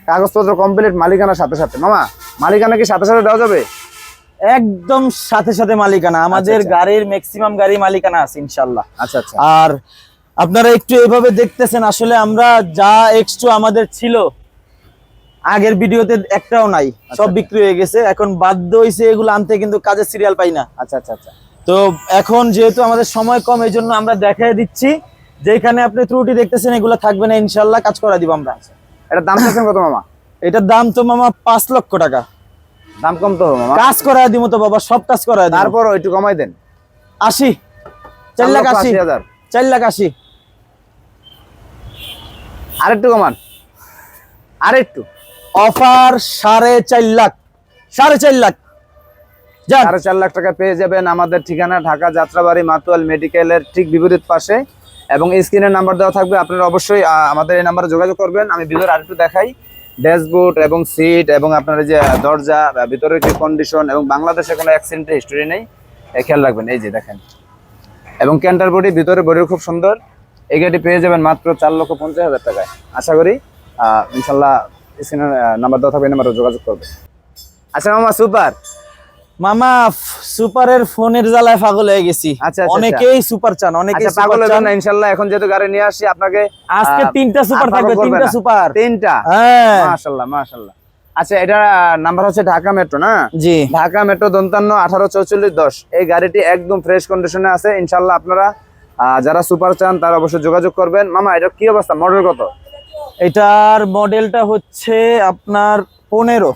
কাগজপত্র কমপ্লিট, মালিকানার সাথে সাথে। মামা মালিকানা কি সাথে সাথে দেওয়া যাবে? একদম সাথে সাথে মালিকানা, আমাদের আচ্ছা। গাড়ির ম্যাক্সিমাম গাড়ি মালিকানা আছে ইনশাআল্লাহ। আচ্ছা আচ্ছা। আর আপনারা একটু এইভাবে দেখতেছেন, আসলে আমরা যা X2 আমাদের ছিল আগের ভিডিওতে একটাও নাই, সব বিক্রি হয়ে গেছে। এখন বাধ্য হইছে এগুলো আনতে, কিন্তু কাজের সিরিয়াল পাই না। আচ্ছা আচ্ছা আচ্ছা। তো এখন যেহেতু আমাদের সময় কম, এই জন্য আমরা দেখাই দিচ্ছি, যেখানে আপনি ত্রুটি দেখতেছেন এগুলো থাকবে না ইনশাআল্লাহ, কাজ করা দিব আমরা। এটা দাম চাচ্ছেন কত মামা? এটার দাম তো মামা 5 লক্ষ টাকা। দাম কম তো মামা? কাজ করায় দিব তো বাবা, সব কাজ করায় দিব। তারপর একটু কমাই দেন। 80, 4,80,000, 4,80,000। আরেকটু কমান, আরেকটু। অফার 4.5 লাখ, 4.5 লাখ। 4.5 লাখ টাকা পেয়ে যাবেন। আমাদের ঠিকানা ঢাকা যাত্রাবাড়ি মাতুয়াল মেডিকেলের ঠিক বিপরীত পাশে। এবং স্ক্রিনের নাম্বার দেওয়া থাকবে, আপনারা অবশ্যই আমাদের এই নাম্বারে যোগাযোগ করবেন। আমি ভিতরে আরেকটু দেখাই, ড্যাশবোর্ড এবং সিট এবং আপনার যে দরজা, ভিতরের যে কন্ডিশন, এবং বাংলাদেশে কোনো অ্যাক্সিডেন্টের হিস্টোরি নেই, খেয়াল রাখবেন। এই যে দেখেন, এবং ক্যান্টার বডি, ভিতরে বডিও খুব সুন্দর। এই গাড়ি পেয়ে যাবেন মাত্র 4,50,000 টাকায়। আশা করি ইনশাল্লাহ স্ক্রিনের নাম্বার দেওয়া থাকবে, এই নাম্বারে যোগাযোগ করবে। আচ্ছা মামা, সুপার মামা, সুপারের ফোনের জ্বালায় পাগল হয়ে গেছি। আচ্ছা, আচ্ছা, অনেকেই সুপার চান, অনেকেই আচ্ছা, পাগল হবেন না ইনশাআল্লাহ। এখন যেহেতু গাড়ি নিয়ে আসি আপনাকে, আজকে 3টা সুপার আর থাকবে, পাগল করবে 3টা না। সুপার। 3টা? হ্যাঁ, মাশাআল্লাহ মাশাআল্লাহ। আচ্ছা, এটা নাম্বার হচ্ছে ঢাকা মেট্রো না? জি, ঢাকা মেট্রো 55 18 44 10। এই গাড়িটি একদম ফ্রেশ কন্ডিশনে আছে ইনশাআল্লাহ। আপনারা যারা সুপার চান তারা অবশ্যই যোগাযোগ করবেন। মামা এটা কি অবস্থা, মডেল কত? এটার মডেলটা হচ্ছে আপনার 15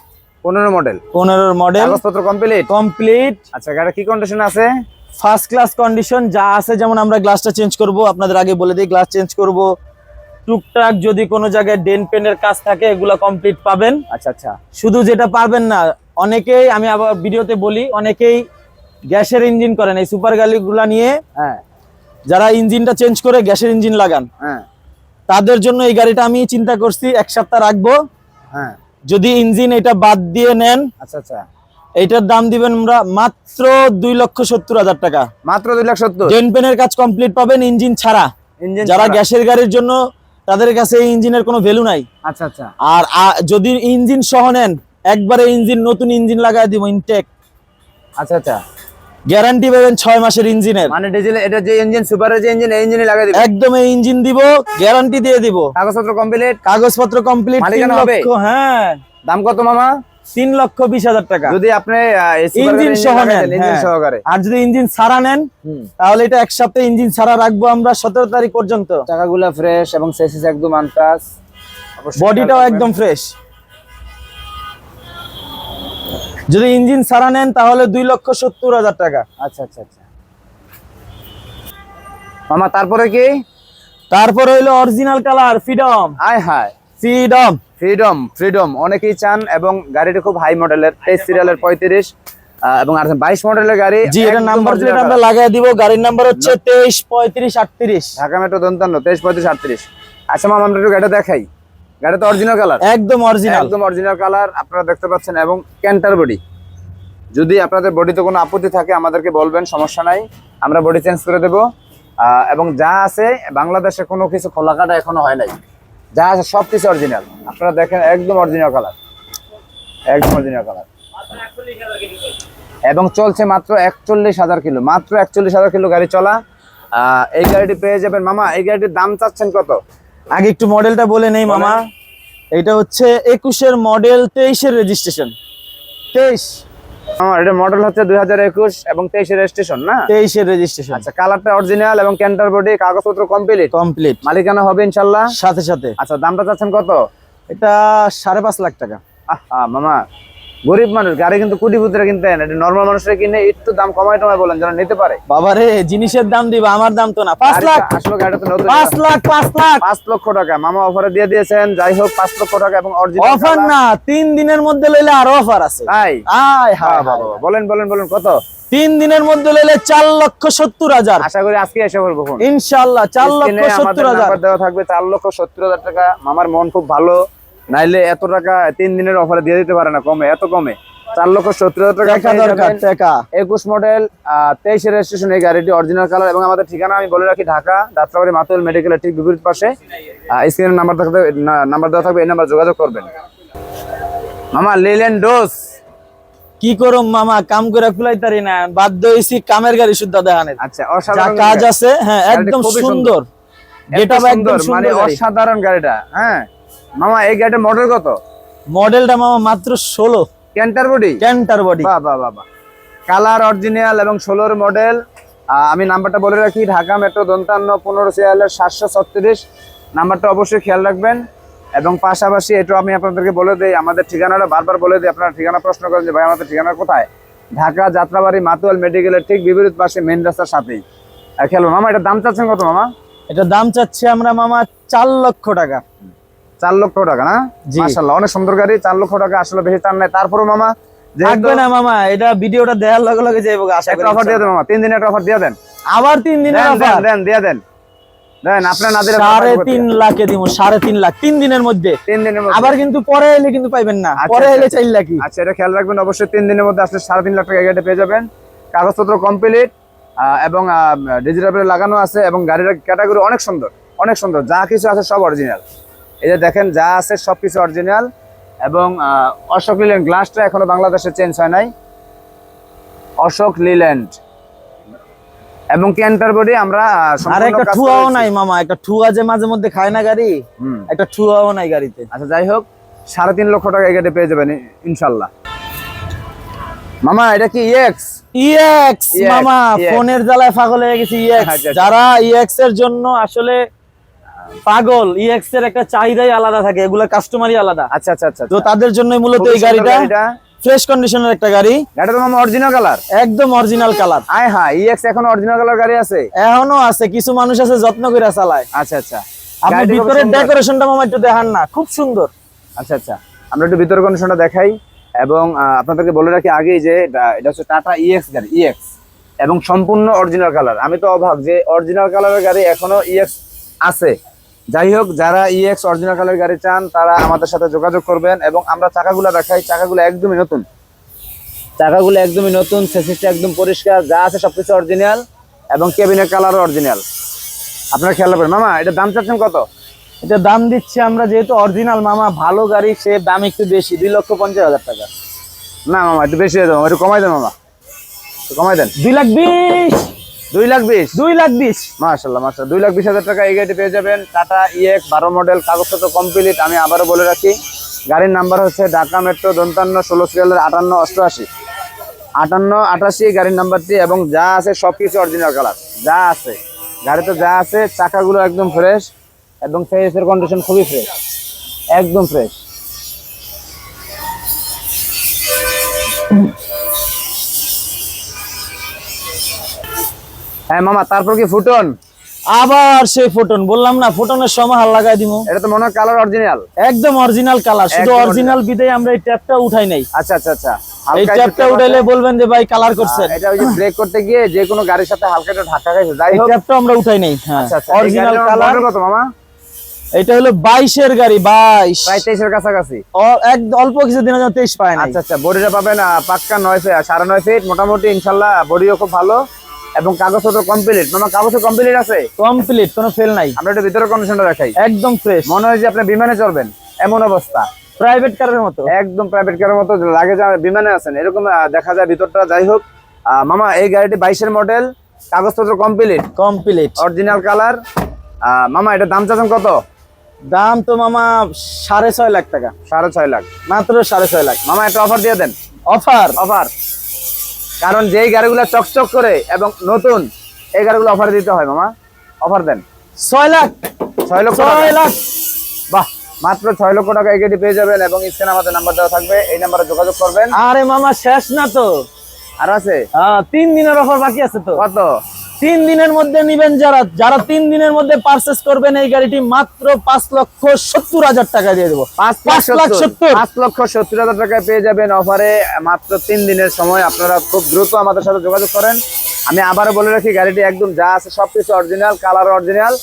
মডেল। 15 মডেল, কাগজপত্র কমপ্লিট? কমপ্লিট। আচ্ছা, গাড়ি কি কন্ডিশনে আছে? ফার্স্ট ক্লাস কন্ডিশন, যা আছে যেমন আমরা গ্লাসটা চেঞ্জ করব, আপনাদের আগে বলে দিই, গ্লাস চেঞ্জ করব। টুকটাক যদি কোনো জায়গায় ডেন পেনের কাজ থাকে এগুলা কমপ্লিট পাবেন। আচ্ছা আচ্ছা। শুধু যেটা পারবেন না, অনেকেই, আমি আবার ভিডিওতে বলি, অনেকেই গ্যাসের ইঞ্জিন করেন, এই সুপার গাড়িগুলা নিয়ে হ্যাঁ যারা ইঞ্জিনটা চেঞ্জ করে গ্যাসের ইঞ্জিন লাগান, হ্যাঁ তাদের জন্য এই গাড়িটা আমি চিন্তা করছি 1 সপ্তাহ রাখবো। হ্যাঁ। যদি ইঞ্জিন এটা বাদ দিয়ে নেন, আচ্ছা আচ্ছা, এইটার দাম দিবেন আমরা মাত্র 2,70,000 টাকা। মাত্র 2,70,000। ডেন পেনের কাজ কমপ্লিট পাবেন ইঞ্জিন ছাড়া। ইঞ্জিন যারা গ্যাসের গাড়ির জন্য, তাদের কাছে এই ইঞ্জিনের কোনো ভ্যালু নাই। আচ্ছা আচ্ছা আর যদি ইঞ্জিন সহ নেন, একবারে ইঞ্জিন নতুন ইঞ্জিন লাগাই দিব ইনটেক। আচ্ছা আচ্ছা, গ্যারান্টি পাবেন 6 মাসের ইঞ্জিনের। মানে ডিজেল এটা যে ইঞ্জিন, সুপারের যে ইঞ্জিন, এই ইঞ্জিনে লাগাই দিবেন? একদম এই ইঞ্জিন দিব, গ্যারান্টি দিয়ে দিব। কাগজপত্র কমপ্লিট? কাগজপত্র কমপ্লিট। মালিকানা হবে? হ্যাঁ। দাম কত মামা? 3,20,000 টাকা যদি আপনি ইঞ্জিন সহ নেন, ইঞ্জিন সহকারে। আর যদি ইঞ্জিন ছাড়া নেন, তাহলে এটা 1 সপ্তাহ ইঞ্জিন ছাড়া রাখবো আমরা 17 তারিখ পর্যন্ত। চাকাগুলা ফ্রেশ এবং চেসিস একদম আনটাচ, বডিটাও একদম ফ্রেশ। যদি ইঞ্জিন ছাড়া নেন তাহলে 2,70,000 টাকা। আচ্ছা আচ্ছা আচ্ছা মামা, তারপরে কি? তারপর হইলো অরিজিনাল কালার ফ্রিডম। আয় হায়, ফ্রিডম ফ্রিডম ফ্রিডম অনেকেই চান, এবং গাড়িটা খুব হাই মডেলের, 23 সিরিয়ালের 35 এবং আর 22 মডেলের গাড়ি। জি, এটা নাম্বার প্লেট আমরা লাগাই দিব। গাড়ির নাম্বার হচ্ছে 23 35 38, ঢাকা মেট্রো 55 23 35 38। আচ্ছা মামা, আমরা একটু গাড়িটা দেখাই। গাড়িটা তো অরিজিনাল কালার, একদম অরিজিনাল, একদম অরিজিনাল কালার আপনারা দেখতে পাচ্ছেন, এবং ক্যান্টার বডি। যদি আপনাদের বডিতে কোনো আপত্তি থাকে আমাদেরকে বলবেন, সমস্যা নাই, আমরা বডি চেঞ্জ করে দেব। এবং যা আছে বাংলাদেশে কোনো কিছু খোলাকাটা এখনো হয় নাই, যা আছে সবকিছু অরিজিনাল। আপনারা দেখেন একদম অরিজিনাল কালার, একদম অরিজিনাল কালার, এবং চলছে মাত্র 41,000 কিলো, মাত্র 41,000 কিলো গাড়ি চলা। এই গাড়িটি পেয়ে যাবেন মামা। এই গাড়িটির দাম চাচ্ছেন কত? আগে একটু মডেলটা বলে নেই মামা। এটা হচ্ছে 21 এর মডেল, 23 এর রেজিস্ট্রেশন। 23 এটা মডেল হচ্ছে 2021 এবং 23 এর রেজিস্ট্রেশন না? 23 এর রেজিস্ট্রেশন। আচ্ছা, কালারটা অরিজিনাল এবং ক্যান্টার বডি, কাগজপত্র কমপ্লিট। কমপ্লিট, মালিকানা হবে ইনশাআল্লাহ সাথে সাথে। আচ্ছা, দামটা চাচ্ছেন কত? এটা 5.5 লাখ টাকা। মামা, গরিব মানুষ গাড়ি কিন্তু কোটিপতিরা কিনতে হয় না, এটা নরমাল মানুষরা কিনে। একটু দাম কমায় টমায় বলেন যেন নিতে পারে। বাবারে, জিনিসের দাম দিবা, আমার দাম তো না। 5 লাখ আসলে গাড়িটা তো নতুন। 5 লাখ 5 লাখ 5 লক্ষ টাকা মামা অফারে দিয়ে দিয়েছেন। যাই হোক, 5 লক্ষ টাকা এবং অরিজিনাল অফার না, 3 দিনের মধ্যে লইলে আরো অফার আছে। তাই? আয় হায় বাবা, বলেন বলেন বলেন, কত? 3 দিনের মধ্যে লইলে 4,70,000। আশা করি আজকে এসে বলবো ফোন ইনশাআল্লাহ 4,70,000 নাম্বার দেওয়া থাকবে। 4,70,000 টাকা। মামার মন খুব ভালো, নাইলে এত টাকা 3 দিনের অফারে দিয়ে দিতে পারে না কমে, এত কমে। 4,70,000 টাকা টাকা দরকার, টাকা। 21 মডেল, 23 এর রেজিস্ট্রেশন এই গাড়িটি, অরিজিনাল কালার। এবং আমাদের ঠিকানা আমি বলে রাখি, ঢাকা যাত্রাবাড়ি মাতুয়াল মেডিকেলের ঠিক বিপরীত পাশে। স্ক্রিনের নাম্বার থাকবে, নাম্বার দেওয়া থাকবে, এই নাম্বার যোগাযোগ করবেন। মামা, লিল্যান্ড ডোজ কি করুম মামা, কাম করে ফুলাইতারি না, বাধ্য হইছি কামের গাড়ি শুদ্ধ দেখানের। আচ্ছা, যা অসাধারণ কাজ গাড়ি। আছে, হ্যাঁ, একদম খুবই সুন্দর। এটা একদম মানে সুন্দর, অসাধারণ গাড়িটা। হ্যাঁ মামা, এই গাড়িটার মডেল কত? মডেলটা মামা মাত্র 16। Canter body? Canter body. বাহ বাহ বাহ বাহ, কালার অরিজিনাল এবং 16 মডেল। আমি নাম্বারটা বলে রাখি, ঢাকা মেট্রো 55 15 সিরিয়ালের 736 নাম্বারটা অবশ্যই খেয়াল রাখবেন। এবং পাশাপাশি এটাও আমি আপনাদেরকে বলে দিই, আমাদের ঠিকানাটা বারবার বলে দিই। আপনারা ঠিকানা প্রশ্ন করেন যে ভাই আমাদের ঠিকানা কোথায়? ঢাকা যাত্রাবাড়ি মাতুয়াল মেডিকেলের ঠিক বিপরীত পাশে, মেইন রাস্তার সাথেই। খেলো মামা, এটা দাম চাচ্ছেন কত মামা? এটা দাম চাচ্ছি আমরা মামা 4 লক্ষ টাকা। 4 লক্ষ টাকা না? জি। মাশাআল্লাহ, অনেক সুন্দর গাড়ি। 4 লক্ষ টাকা আসলে বেশি টান নাই। তারপরে মামা থাকবে না মামা, এটা ভিডিওটা দেখার লগে লগে যাইবো, আশা করি। একটা অফার দিয়ে দেন মামা, 3 দিনের একটা অফার দিয়ে দেন। আবার 3 দিনের অফার দেন দিয়ে দেন। দেন, আপনার না দিলে 3.5 লাখে দিমু, 3.5 লাখ 3 দিনের মধ্যে। 3 দিনের মধ্যে। আবার কিন্তু পরে এলে কিন্তু পাইবেন না, আচ্ছা, পরে আচ্ছা, এলে 4 লাখই। আচ্ছা, এটা খেয়াল রাখবেন অবশ্যই। 3 দিনের মধ্যে আসলে 3.5 লাখ টাকা গাড়িটা পেয়ে যাবেন। কাগজপত্র কমপ্লিট এবং ডিজিটাল প্লেট লাগানো আছে, এবং গাড়ির ক্যাটাগরি অনেক সুন্দর, অনেক সুন্দর। যা কিছু আছে সব অরিজিনাল। এই যে দেখেন, যা আছে সবকিছু অরিজিনাল। এবং অশোক লিল্যান্ড গ্লাসটা এখনো বাংলাদেশে চেঞ্জ হয় নাই, অশোক লিল্যান্ড। এবং ক্যান্টার বডি আমরা আর একটা ঠুয়াও নাই মামা, একটা ঠুয়া যে মাঝে মধ্যে খায় না গাড়ি, একটা ঠুয়াও নাই গাড়িতে। আচ্ছা, যাই হোক, 3.5 লক্ষ টাকা এই গাড়ি পেয়ে যাবেন ইনশাল্লাহ। মামা, এটা কি ইএক্স? ইএক্স মামা, ফোনের জ্বালায় পাগল হয়ে গেছি ইএক্স। আচ্ছা, আচ্ছা। যারা ইএক্স এর জন্য আসলে পাগল, ইএক্স এর একটা চাহিদাই আলাদা থাকে, এগুলো কাস্টমারই আলাদা। আচ্ছা আচ্ছা আচ্ছা, তো তাদের জন্য মূলত এই গাড়িটা ফ্রেশ কন্ডিশনের একটা গাড়ি। গাড়িটা তো মামা অরিজিনাল কালার? একদম অরিজিনাল কালার। আয় হ্যাঁ, ইএক্স এখন অরিজিনাল কালার গাড়ি আছে? এখনো আছে, কিছু মানুষ আছে যত্ন করে চালায়। আচ্ছা আচ্ছা, আপনি গাড়িটা খুব ভিতরের সুন্দর। ডেকোরেশনটা মামা একটু দেখান না, খুব সুন্দর। আচ্ছা আচ্ছা, আমরা একটু ভিতরের কন্ডিশনটা দেখাই। এবং আপনাদেরকে বলে রাখি আগেই যে এটা হচ্ছে টাটা ইএক্স গাড়ি, ইএক্স এবং সম্পূর্ণ অরিজিনাল কালার। আমি তো অবাক যে অরিজিনাল কালারের গাড়ি এখনো ইএক্স আছে। যাই হোক, যারা ইএক্স অরিজিনাল কালারের গাড়ি চান তারা আমাদের সাথে যোগাযোগ করবেন। এবং আমরা চাকাগুলো দেখাই, চাকাগুলো একদমই নতুন, চাকাগুলো একদমই নতুন, চেসিসটা একদম পরিষ্কার, যা আছে সবকিছু অরিজিনাল এবং কেবিনের কালারও অরিজিনাল। আপনারা খেয়াল রাখবেন। মামা এটা দাম চাচ্ছেন কত? এটা দাম দিচ্ছি আমরা, যেহেতু অরিজিনাল মামা, ভালো গাড়ি, সে দাম একটু বেশি, 2,50,000 টাকা। না মামা একটু বেশি হয়ে যাবে, একটু কমাই দেন মামা, একটু কমাই দেন। 2,20,000, 2,20,000, 2,20,000। মাশাআল্লাহ মাশাআল্লাহ, 2,20,000 টাকা এই গাড়িটি পেয়ে যাবেন। টাটা ইএক্স 12 মডেল, কাগজপত্র কমপ্লিট। আমি আবারও বলে রাখি, গাড়ির নাম্বার হচ্ছে ঢাকা মেট্রো 55 16 সিরিয়ালের 58 88 গাড়ির নাম্বারটি। এবং যা আছে সবকিছু অরিজিনাল কালার, যা আছে গাড়িতে যা আছে। চাকাগুলো একদম ফ্রেশ এবং ফেসের কন্ডিশন খুবই ফ্রেশ, একদম ফ্রেশ। হ্যাঁ মামা, তারপর কি ফুটন? আবার সেই ফোটন, বললাম না ফোটনের সমাহার লাগাই দিমু। এটা তো মনে হয় কালার অরিজিনাল, একদম অরিজিনাল কালার, শুধু একদম অরিজিনাল বিদায় আমরা এই ট্যাপটা উঠাই নাই। আচ্ছা আচ্ছা আচ্ছা। এই হালকা একটু ট্যাপটা উঠাইলে বলবেন যে ভাই কালার করছেন। এটা ওই যে ব্রেক করতে গিয়ে যে কোনো গাড়ির সাথে হালকা একটু ধাক্কা খাইছে। যাই এই হোক, ট্যাপটা আমরা উঠাই নাই। হ্যাঁ, আচ্ছা আচ্ছা। Original colour. কত মামা? এটা হলো 22 এর গাড়ি, 22, প্রায় 23 এর কাছাকাছি। অল্প কিছু দিনের জন্য 23 পায় না। আচ্ছা আচ্ছা। বডিটা পাবেন পাক্কা 9 ফিট 9.5 ফিট মোটামুটি ইনশাআল্লাহ। বডিও খুব ভালো এবং কাগজপত্র কমপ্লিট। মামা কাগজ কমপ্লিট আছে? কমপ্লিট, কোনো ফেল নাই। আমরা একটু ভিতরের কন্ডিশনটা দেখাই, একদম ফ্রেশ, মনে হয় যে আপনি বিমানে চড়বেন এমন অবস্থা। প্রাইভেট কারের মতো, একদম প্রাইভেট কারের মতো লাগে, যে বিমানে আছেন এরকম দেখা যায় ভিতরটা। যাই হোক মামা, এই গাড়িটি 22 এর মডেল, কাগজপত্র কমপ্লিট, অরিজিনাল কালার। মামা এটা দাম চাচ্ছেন কত? দাম তো মামা 6.5 লাখ টাকা। 6.5 লাখ, মাত্র 6.5 লাখ। মামা একটা অফার দিয়ে দেন। অফার? অফার, কারণ যেই গাড়িগুলো চকচক করে এবং নতুন, এই গাড়িগুলো অফার দিতে হয় মামা। অফার দেন। 6 লাখ। 6 লক্ষ 6 লাখ। বাহ, মাত্র 6 লক্ষ টাকা এই গাড়ি পেয়ে যাবেন। এবং স্ক্রিনে আমাদের নাম্বার দেওয়া থাকবে, এই নাম্বারে যোগাযোগ করবেন। আরে মামা শেষ না তো, আর আছে 3 দিনের অফার বাকি আছে তো। কত? 3 দিনের মধ্যে নিবেন যারা 3 দিনের মধ্যে পারচেজ করবেন এই গাড়িটি মাত্র 5,70,000 টাকা দিয়ে দেবো। 5,70,000 টাকায় পেয়ে যাবেন অফারে, মাত্র 3 দিনের সময়। আপনারা খুব দ্রুত আমাদের সাথে যোগাযোগ করেন। আমি আবারও বলে রাখি, গাড়িটি একদম যা আছে সবকিছু অরিজিনাল, কালার অরিজিনাল।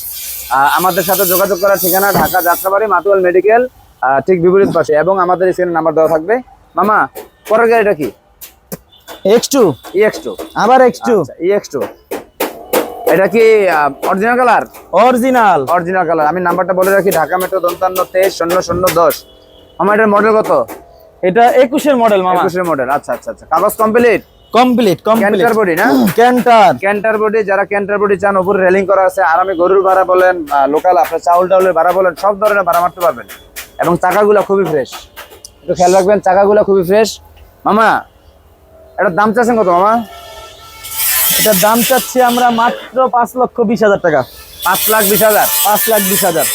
আমাদের সাথে যোগাযোগ করার ঠিকানা ঢাকা যাত্রাবাড়ি মাতুয়াল মেডিকেল, ঠিক বিপরীত পাশে। এবং আমাদের স্ক্রিনে নাম্বার দেওয়া থাকবে। মামা পরের গাড়িটা কি? X2, EX2, আবার X2। EX2 এটা কি অরিজিনাল কালার? Original colour. আমি নাম্বারটা বলে রাখি, ঢাকা মেট্রো 53 23 0010। মামা এটার মডেল কত? এটা 21 এর মডেল মামা। 21 এর মডেল, আচ্ছা আচ্ছা আচ্ছা। কাগজ কমপ্লিট? ক্যান্টার বডি না? Canter body. যারা ক্যান্টার বডি চান, উপরে রেলিং করা আছে। আর আমি গরুর ভাড়া বলেন, লোকাল আপনার চাউল টাউলের ভাড়া বলেন, সব ধরনের ভাড়া মারতে পারবেন। এবং চাকাগুলো খুবই ফ্রেশ, একটু খেয়াল রাখবেন, চাকাগুলো খুবই ফ্রেশ। মামা এটার দাম চাচ্ছেন কত মামা? এটার দাম চাচ্ছি আমরা মাত্র 5,20,000 টাকা। 5,20,000? 5,20,000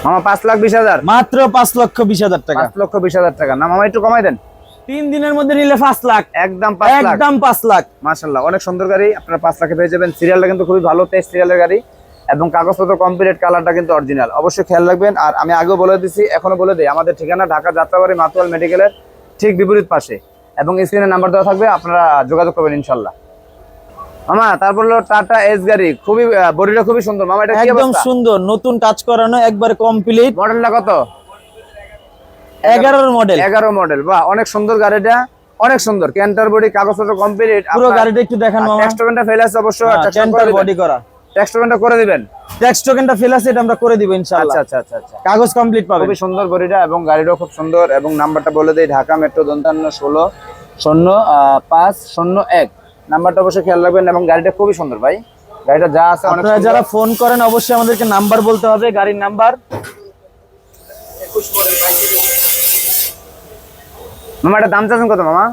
মামা 5,20,000? মাত্র 5,20,000 টাকা। 5,20,000 টাকা না মামা, একটু কমাই দেন। 3 দিনের মধ্যে নিলে 5 লাখ। একদম 5 লাখ? একদম 5 লাখ। মাশাআল্লাহ, অনেক সুন্দর গাড়ি, আপনারা 5 লাখে পেয়ে যাবেন। সিরিয়ালটা কিন্তু খুবই ভালো, 23 সিরিয়ালের গাড়ি এবং কাগজপত্র কমপ্লিট, কালারটা কিন্তু অরিজিনাল। অবশ্যই খেয়াল রাখবেন। আর আমি আগেও বলে দিছি, এখনো বলে দিই, আমাদের ঠিকানা ঢাকা যাত্রাবাড়ি মাতুয়াল মেডিকেলের ঠিক বিপরীত পাশে। এবং স্ক্রিনে নাম্বার দেওয়া থাকবে, আপনারা যোগাযোগ করবেন ইনশাআল্লাহ। মামা তারপর হলো টাটা এস গাড়ি, খুবই বডিটা খুবই সুন্দর। মামা এটা কি একদম অবস্থা? সুন্দর, নতুন কাজ করানো, একবারে কমপ্লিট। মডেলটা কত? 11 মডেল। 11 মডেল। বাহ, অনেক সুন্দর গাড়িটা, অনেক সুন্দর। ক্যান্টার বডি, কাগজপত্র কমপ্লিট। পুরো গাড়িটা একটু দেখান মামা। টেক্সট টোকেনটা ফেল আছে অবশ্য, ক্যান্টার বডি করা। টেক্সট টোকেনটা করে দিবেন। টেক্সট টোকেনটা ফেল আছে, এটা আমরা করে দিব ইনশাআল্লাহ। আচ্ছা আচ্ছা আচ্ছা। কাগজ কমপ্লিট পাবেন। খুবই সুন্দর বডিটা এবং গাড়িটাও খুব সুন্দর। এবং নাম্বারটা বলে দেই, ঢাকা মেট্রো 55 16 0501 নাম্বারটা অবশ্যই খেয়াল রাখবেন। এবং গাড়িটা খুবই সুন্দর ভাই, গাড়িটা যা আছে অনেক আপনারা যারা ফোন করেন অবশ্যই আমাদেরকে নাম্বার বলতে হবে, গাড়ির নাম্বার। মামা এটা দাম চাচ্ছেন কত মামা?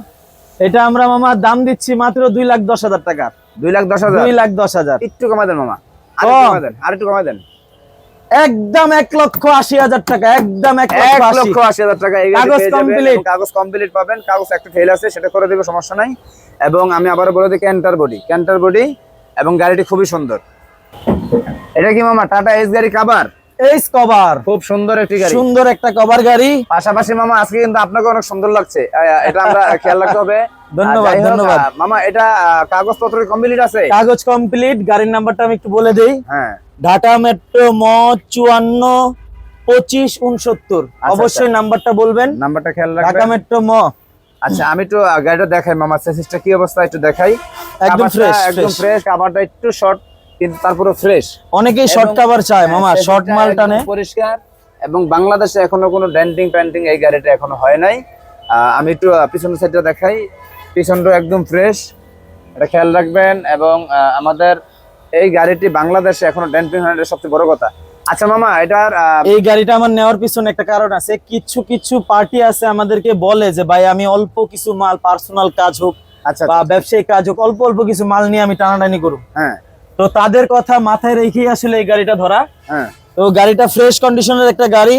এটা আমরা মামা দাম দিচ্ছি মাত্র 2,10,000 টাকা। 2,10,000? 2,10,000 একটু কমাই দেন মামা, আরেকটু কমাই দেন। একদম 1,80,000 টাকা। একদম 1,80,000 টাকা। এই গাড়ি কাগজ পেয়ে যাবেন কমপ্লিট। এবং কাগজ কমপ্লিট পাবেন। কাগজ একটা ফেল আছে, সেটা করে দেব, সমস্যা নাই। এবং আমি আবারও বলে দিই, ক্যান্টার বডি এবং গাড়িটি খুবই সুন্দর। এটা কি মামা টাটা এস গাড়ি কভার? এইস কভার, খুব সুন্দর একটি গাড়ি, সুন্দর একটা কভার গাড়ি। পাশাপাশি মামা আজকে কিন্তু আপনাকে অনেক সুন্দর লাগছে, এটা আমরা খেয়াল রাখতে হবে। ধন্যবাদ যাই হোক, ধন্যবাদ। মামা এটা কাগজপত্র কমপ্লিট আছে? কাগজ কমপ্লিট, গাড়ির নাম্বারটা আমি একটু বলে দেই। হ্যাঁ, ঢাকা মেট্রো ম 542569। অবশ্যই নাম্বারটা বলবেন, নাম্বারটা খেয়াল ঢাকা রাখবেন। মেট্রো ম। আচ্ছা, আমি একটু গাড়িটা দেখাই মামা, চেসিসটা কি অবস্থা একটু দেখাই। একদম কাভারটা fresh, একদম fresh। ফ্রেশ, কাভারটা একটু শর্ট কিন্তু তারপরে ফ্রেশ। অনেকেই শর্ট কভার চায় মামা, শর্ট মাল টানে। পরিষ্কার, এবং বাংলাদেশে এখনো কোনো ডেন্টিং পেন্টিং এই গাড়িটা এখনো হয় নাই। আমি একটু পিছনের সাইডটা দেখাই, পিছনটা একদম ফ্রেশ, এটা খেয়াল রাখবেন। এবং আমাদের এই গাড়িটি বাংলাদেশে এখনো ডেন্টিং হয় না, এটা সবচেয়ে বড় কথা। আচ্ছা মামা, এটার এই গাড়িটা আমার নেওয়ার পিছনে একটা কারণ আছে। কিছু কিছু পার্টি আছে আমাদেরকে বলে যে ভাই আমি অল্প কিছু মাল, পার্সোনাল কাজ হোক আচ্ছা বা ব্যবসায়িক কাজ হোক, অল্প অল্প কিছু মাল নিয়ে আমি টানাটানি করব। হ্যাঁ তো তাদের কথা মাথায় রেখেই আসলে এই গাড়িটা ধরা। হ্যাঁ, তো গাড়িটা ফ্রেশ কন্ডিশনের একটা গাড়ি,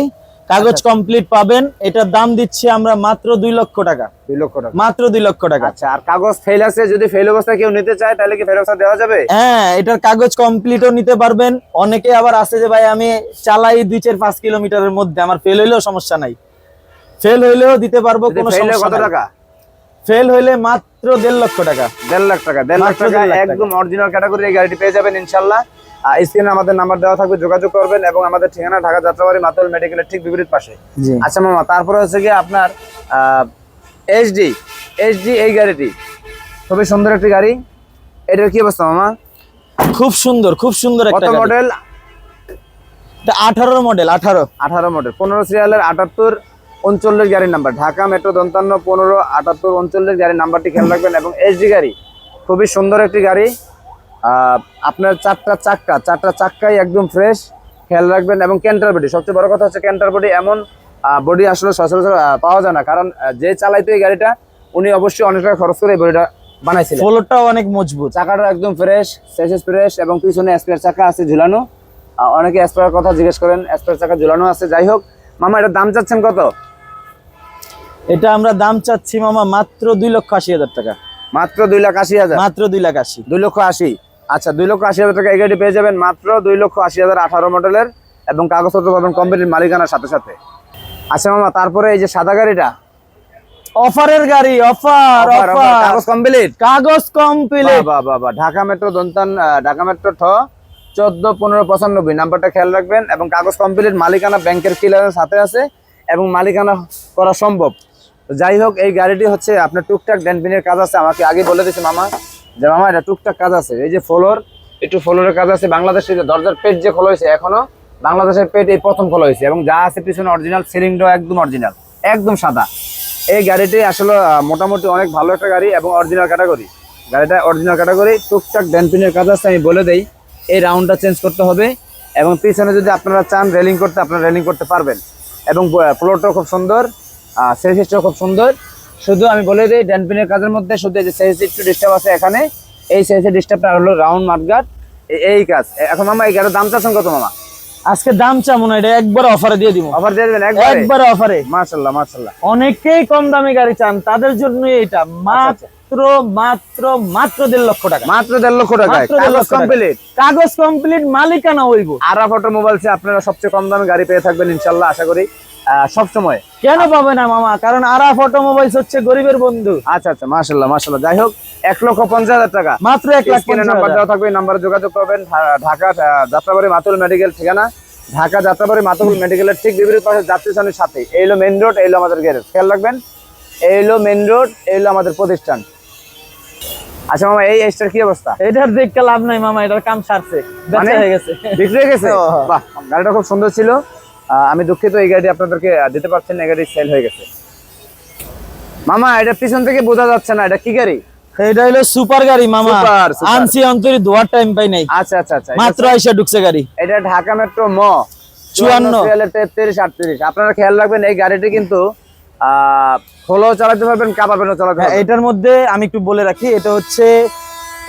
কাগজ কমপ্লিট পাবেন। এটার দাম দিচ্ছি আমরা মাত্র 2 লক্ষ টাকা। 2 লক্ষ টাকা। মাত্র 2 লক্ষ টাকা। আচ্ছা, আর কাগজ ফেল আছে, যদি ফেল অবস্থায় কেউ নিতে চায় তাহলে কি ফেরত অবস্থা দেওয়া যাবে? হ্যাঁ, এটার কাগজ কমপ্লিটও নিতে পারবেন। অনেকে আবার আছে যে ভাই আমি চালাই 2-4-5 কিলোমিটারের মধ্যে, আমার ফেল হইলেও সমস্যা নাই, ফেল হইলেও দিতে পারবো, যদি কোনো fail হয় সমস্যা কত নাই। টাকা? ফেল হইলে মাত্র 1.5 লক্ষ টাকা। 1.5 লাখ টাকা। 1.5 লাখ মাত্র টাকা 1.5 লাখ টাকা। একদম অরিজিনাল ক্যাটাগরি এই গাড়িটি পেয়ে যাবেন ইনশাআল্লাহ। স্ক্রিনে আমাদের নাম্বার দেওয়া থাকবে, যোগাযোগ করবেন। এবং আমাদের ঠিকানা ঢাকা যাত্রাবাড়ি মাতল মেডিকেলের ঠিক বিপরীত পাশে। জি। আচ্ছা মামা, তারপরে হচ্ছে কি আপনার এইচডি এই গাড়িটি খুবই সুন্দর একটি গাড়ি। এটার কি অবস্থা মামা? খুব সুন্দর, খুব সুন্দর কত একটা গাড়ি। মডেল? এটা 18 মডেল, 18। 18 মডেল, 15 সিরিয়ালের 7839 গাড়ির নাম্বার, ঢাকা মেট্রো 55 15 7839 গাড়ির নাম্বারটি খেয়াল রাখবেন। এবং এইচডি গাড়ি, খুবই সুন্দর একটি গাড়ি। আপনার চারটা চাক্কাই একদম ফ্রেশ, খেয়াল রাখবেন। এবং ক্যান্টার বডি, সবচেয়ে বড় কথা হচ্ছে ক্যান্টার বডি। এমন বডি আসলে সচরাচর পাওয়া যায় না, কারণ যে চালাইতো এই গাড়িটা উনি অবশ্যই অনেক টাকা খরচ করে এই বডিটা বানাইছিলেন। ফ্লোরটাও অনেক মজবুত। চাকাটা একদম ফ্রেশ, চেসিস ফ্রেশ, এবং পিছনে স্পেয়ার চাকা আছে ঝুলানো। অনেকে স্পেয়ার কথা জিজ্ঞেস করেন, স্পেয়ার চাকা ঝুলানো আছে। যাই হোক মামা, এটার দাম চাচ্ছেন কত? এটা আমরা দাম চাচ্ছি মামা মাত্র 2,80,000 টাকা। মাত্র 2,80,000। মাত্র 2,80,000। 2,80,000। আচ্ছা, 2,80,000 টাকা এই গাড়ি পেয়ে যাবেন মাত্র 2,80,000, 18 মডেলের, এবং কাগজপত্র পাবেন কমপ্লিট মালিকানার সাথে সাথে। আচ্ছা মামা, তারপরে এই যে সাদা গাড়িটা, অফারের গাড়ি, অফার অফার, কাগজ কমপ্লিট? কাগজ কমপ্লিট। বাহ, ঢাকা মেট্রো ঢাকা মেট্রো 14-15-95 নাম্বারটা খেয়াল রাখবেন। এবং কাগজ কমপ্লিট, মালিকানা ব্যাংকের ক্লিয়ারেন্স সাথে আছে, এবং মালিকানা করা সম্ভব। তো যাই হোক, এই গাড়িটি হচ্ছে আপনার টুকটাক ডেন্টিনের কাজ আছে। আমাকে আগে বলে দিয়েছে মামা যে মামা এটা টুকটাক কাজ আছে। এই যে একটু ফ্লোরের কাজ আছে। বাংলাদেশের যে দরজার পেট যে খোলা হয়েছে, এখনো বাংলাদেশের পেট এই প্রথম খোলা হয়েছে। এবং যা আছে পিছনে অরিজিনাল, সিলিংটাও একদম অরিজিনাল, একদম সাদা। এই গাড়িটি আসলে মোটামুটি অনেক ভালো একটা গাড়ি, এবং অরিজিনাল ক্যাটাগরি। গাড়িটা অরিজিনাল ক্যাটাগরি, টুকটাক ডেন্টিনের কাজ আছে। আমি বলে দেই, এই রাউন্ডটা চেঞ্জ করতে হবে, এবং পিছনে যদি আপনারা চান রেলিং করতে, আপনারা রেলিং করতে পারবেন। এবং ফ্লোরটাও খুব সুন্দর, সাইজটাও খুব সুন্দর। শুধু আমি বলে দিই, ডেন্টিনের কাজের মধ্যে শুধু এই যে সাইজ একটু ডিস্টার্ব আছে এখানে, এই সাইজের ডিস্টার্বটা হলো রাউন্ড মাঠগাট, এই কাজ। এখন মামা, এই গাড়ির দাম চাচ্ছেন কত মামা? আজকে দাম চামু না, এটা একবার অফারে দিয়ে দিব। অফার দিয়ে দেবেন একবার অফারে। মাশাআল্লাহ মাশাআল্লাহ। অনেকেই কম দামি গাড়ি চান, তাদের জন্য এটা মাত্র মাত্র মাত্র 1.5 লক্ষ টাকা। মাত্র 1.5 লক্ষ টাকায় মাত্র 1.5 কাগজ লক্ষ টাকা। কমপ্লিট, কাগজ কমপ্লিট, মালিকানা হইব। আরাফ অটোমোবাইলসে আপনারা সবচেয়ে কম দামে গাড়ি পেয়ে থাকবেন ইনশাআল্লাহ, আশা করি সব সময়। কেন পাবে না মামা? কারণ আরাফ অটোমোবাইলস হচ্ছে গরিবের বন্ধু। আচ্ছা মাশাআল্লাহ মাশাআল্লাহ। যাই হোক, 1,50,000 টাকা মাত্র 1,50,000 স্ক্রিনে নাম্বার দেওয়া থাকবে, নাম্বারে যোগাযোগ করবেন। ঢাকা যাত্রাবাড়ি মাতুল মেডিকেল ঠিকানা, ঢাকা যাত্রাবাড়ি মাতুল মেডিকেলের ঠিক বিপরীত পাশে যাত্রী সামনের সাথে। এই হলো মেইন রোড, এই হলো আমাদের গ্যারেজ, খেয়াল রাখবেন। এই হলো মেইন রোড, এই হলো আমাদের প্রতিষ্ঠান। আচ্ছা মামা, এই এসটার কি অবস্থা? এটার দেখতে লাভ নাই মামা, এটার কাম সারছে, বেচা হয়ে গেছে, বিক্রি হয়ে গেছে। বাহ, গাড়িটা খুব সুন্দর ছিল। আমি দুঃখিত, এই গাড়ি আপনাদেরকে দিতে পারছেন না, এই গাড়ি সেল হয়ে গেছে। মামা, এটা পিছন থেকে বোঝা যাচ্ছে না, এটা কি গাড়ি? এটা হলো সুপার গাড়ি মামা। সুপার। আনছি অন্তরি ধোয়ার টাইম পাই নাই, আচ্ছা, মাত্র আইসা ঢুকছে গাড়ি। এটা ঢাকা মেট্রো 54 33-38। আপনারা খেয়াল রাখবেন, এই গাড়িটি কিন্তু খোলাও চালাতে পারবেন, কাপাবেনও চালাতে পারবেন। এটার মধ্যে আমি একটু বলে রাখি, এটা হচ্ছে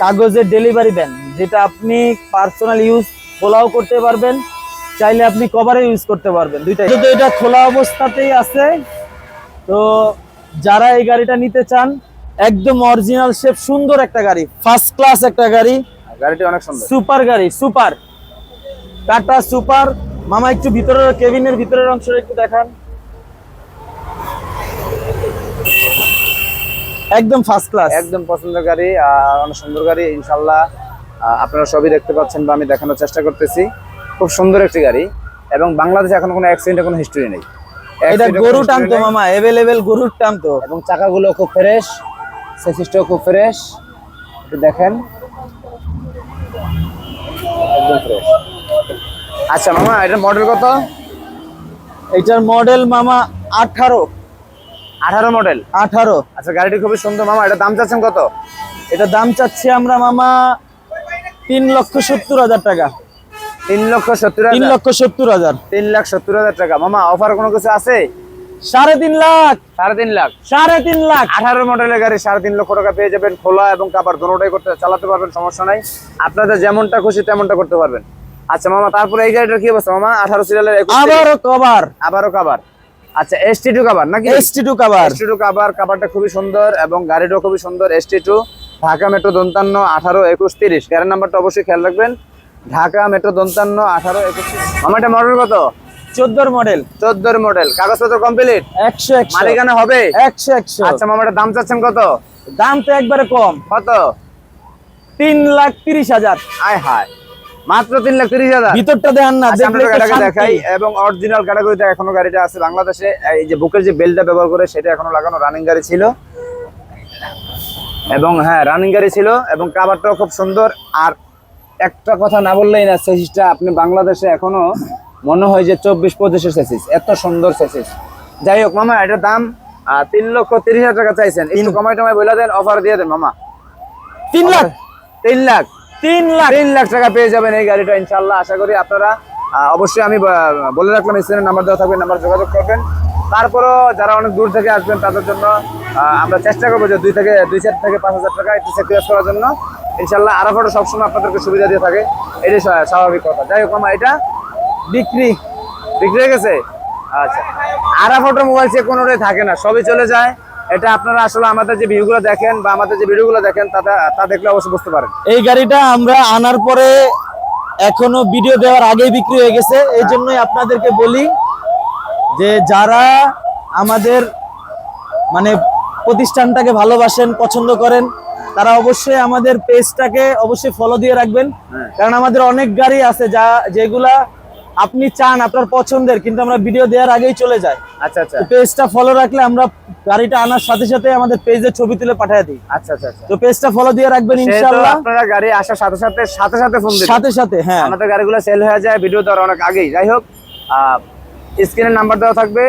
কাগজের ডেলিভারি ভ্যান, যেটা আপনি পার্সোনাল ইউজ খোলাও করতে পারবেন, চাইলে আপনি কভারে ইউজ করতে পারবেন, দুইটাই। তো এটা খোলা অবস্থাতেই আছে। তো যারা এই গাড়িটা নিতে চান, একদম অরিজিনাল শেপ, সুন্দর একটা গাড়ি, ফার্স্ট ক্লাস একটা গাড়ি, গাড়িটি অনেক সুন্দর, সুপার গাড়ি, সুপার টাটা সুপার। মামা একটু ভিতরের কেবিনের ভিতরের অংশটা একটু দেখান। একদম ফার্স্ট ক্লাস। একদম পছন্দের গাড়ি, অনেক সুন্দর গাড়ি ইনশাল্লাহ। আপনারা সবই দেখতে পাচ্ছেন বা আমি দেখানোর চেষ্টা করতেছি। খুব সুন্দর একটি গাড়ি এবং বাংলাদেশে এখন কোনো অ্যাক্সিডেন্টের কোনো হিস্টরি নেই। এটা গরু টানতো মামা, অ্যাভেলেবেল গরুর টানতো। এবং চাকাগুলো খুব ফ্রেশ, সেসিসটাও খুব ফ্রেশ, একটু দেখেন একদম ফ্রেশ। আচ্ছা মামা, এটার মডেল কত? এটার মডেল মামা 18। 18 মডেল। 18। আচ্ছা, গাড়িটি খুবই সুন্দর মামা। এটা দাম চাচ্ছেন কত? এটা দাম চাচ্ছি আমরা মামা 3,70,000 টাকা। 3,70,000। 3,70,000। 3,70,000 টাকা। মামা অফার কোনো কিছু আছে? 3.5 লাখ। 3.5 লাখ। 3.5 লাখ। 18 মডেলের গাড়ি 3.5 লক্ষ টাকা পেয়ে যাবেন। খোলা এবং কাভার দুটোটাই করতে চালাতে পারবেন, সমস্যা নাই। আপনাদের যেমনটা খুশি তেমনটা করতে পারবেন। আচ্ছা মামা, তারপরে এই গাড়িটার কি অবস্থা মামা? 18 সিরিয়ালের 21। আবারও কভার। আচ্ছা, ST2 কাভার নাকি? ST2 cover. ST2 cover. কাভারটা খুবই সুন্দর এবং গাড়িটাও খুবই সুন্দর। ST2, Dhaka metro 55 18 21 30। গাড়ির নাম্বারটা অবশ্যই খেয়াল রাখবেন। ঢাকা মেট্রো 55 18 21 30। মামা এটা মডেল কত? 14 মডেল। 14 মডেল। কাগজপত্র কমপ্লিট? 100। মালিকানা হবে? 100। আচ্ছা মামা, এটা দাম চাচ্ছেন কত? দাম তো একবারে কম। কত? 3,30,000। আয় হায়, মাত্র 3,30,000। ভিতরটা দেন না, আচ্ছা, আমরা দেখলে তো গাড়িটাকে শান্তি। দেখাই এবং অরিজিনাল ক্যাটাগরিতে এখনো গাড়িটা আছে বাংলাদেশে। এই যে বুকের যে বেল্টটা ব্যবহার করে সেটা এখনো লাগানো, রানিং গাড়ি ছিল এবং হ্যাঁ রানিং গাড়ি ছিল এবং কাভারটাও খুব সুন্দর। আর একটা কথা না বললেই না, সেসিসটা আপনি বাংলাদেশে এখনো মনে হয় যে 24-25 সেসিস, এত সুন্দর সেসিস। যাই হোক মামা, এটার দাম 3,30,000 টাকা চাইছেন। একটু কমাই টমাই বলে দেন, অফার দিয়ে দেন মামা। 3 লাখ। 3 লাখ। 3 লাখ। 3 লাখ টাকা পেয়ে যাবেন এই গাড়িটা ইনশাল্লাহ। আশা করি আপনারা অবশ্যই, আমি বলে রাখলাম স্ক্রিনে নাম্বার দেওয়া থাকবে, নাম্বার যোগাযোগ করবেন। তারপরও যারা অনেক দূর থেকে আসবেন তাদের জন্য আমরা চেষ্টা করবো যে 2 থেকে 5,000 টাকা একটু স্যাক্রিফাইস করার জন্য ইনশাল্লাহ। আরাফাটও সবসময় আপনাদেরকে সুবিধা দিয়ে থাকে, এটাই স্বাভাবিক কথা। যাই হোক মামা, এটা বিক্রি হয়ে গেছে। আচ্ছা, আরাফাটো মোবাইল সে কোনোটাই থাকে না, সবই চলে যায়। এটা আপনারা আসলে আমাদের যে ভিডিওগুলো দেখেন বা আমাদের যে ভিডিওগুলো দেখেন তা দেখলে অবশ্যই বুঝতে পারেন। এই গাড়িটা আমরা আনার পরে এখনো ভিডিও দেওয়ার আগেই বিক্রি হয়ে গেছে। এই জন্যই আপনাদেরকে বলি যে যারা আমাদের মানে প্রতিষ্ঠানটাকে ভালোবাসেন, পছন্দ করেন, তারা অবশ্যই আমাদের পেজটাকে অবশ্যই ফলো দিয়ে রাখবেন। কারণ আমাদের অনেক গাড়ি আছে যেগুলা আপনি চান আপনার পছন্দের, কিন্তু আমরা ভিডিও দেওয়ার আগেই চলে যাই। আচ্ছা আচ্ছা। পেজটা ফলো রাখলে আমরা গাড়িটা আনার সাথে সাথে আমাদের পেজে ছবি তুলে পাঠিয়ে দিই। আচ্ছা আচ্ছা। তো পেজটা ফলো দিয়ে রাখবেন ইনশাআল্লাহ। আপনারা গাড়ি আসার সাথে সাথে ফোন দিবেন। সাথে হ্যাঁ, আমাদের গাড়িগুলো সেল হয়ে যায় ভিডিও দেওয়ার অনেক আগেই। যাই হোক, স্ক্রিনে নাম্বার দেওয়া থাকবে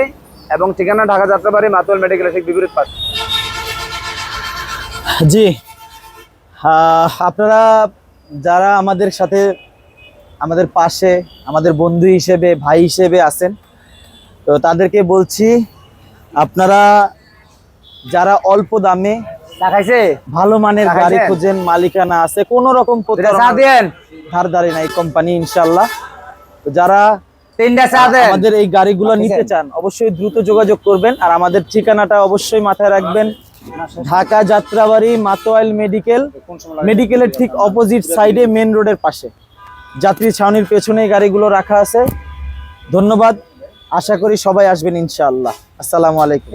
এবং ঠিকানা ঢাকা যাত্রাবাড়ি মাতুয়াল মেডিকেলের ঠিক বিপরীত পাশে। জি, আপনারা যারা আমাদের সাথে, আমাদের পাশে, আমাদের বন্ধু হিসেবে, ভাই হিসেবে আছেন, তো তাদেরকে বলছি, আপনারা যারা অল্প দামে দেখাইছে ভালো মানের গাড়ি খোঁজেন, মালিকানা আছে, কোনো রকম ধারদারি নাই কোম্পানি ইনশাল্লাহ। তো যারা আমাদের এই গাড়িগুলো নিতে চান অবশ্যই দ্রুত যোগাযোগ করবেন। আর আমাদের ঠিকানাটা অবশ্যই মাথায় রাখবেন, ঢাকা যাত্রাবাড়ি মাতোয়াইল মেডিকেলের ঠিক অপোজিট সাইডে, মেন রোডের পাশে, যাত্রী ছাউনির পেছনে গাড়িগুলো রাখা আছে। ধন্যবাদ, আশা করি সবাই আসবেন ইনশাআল্লাহ। আসসালামু আলাইকুম।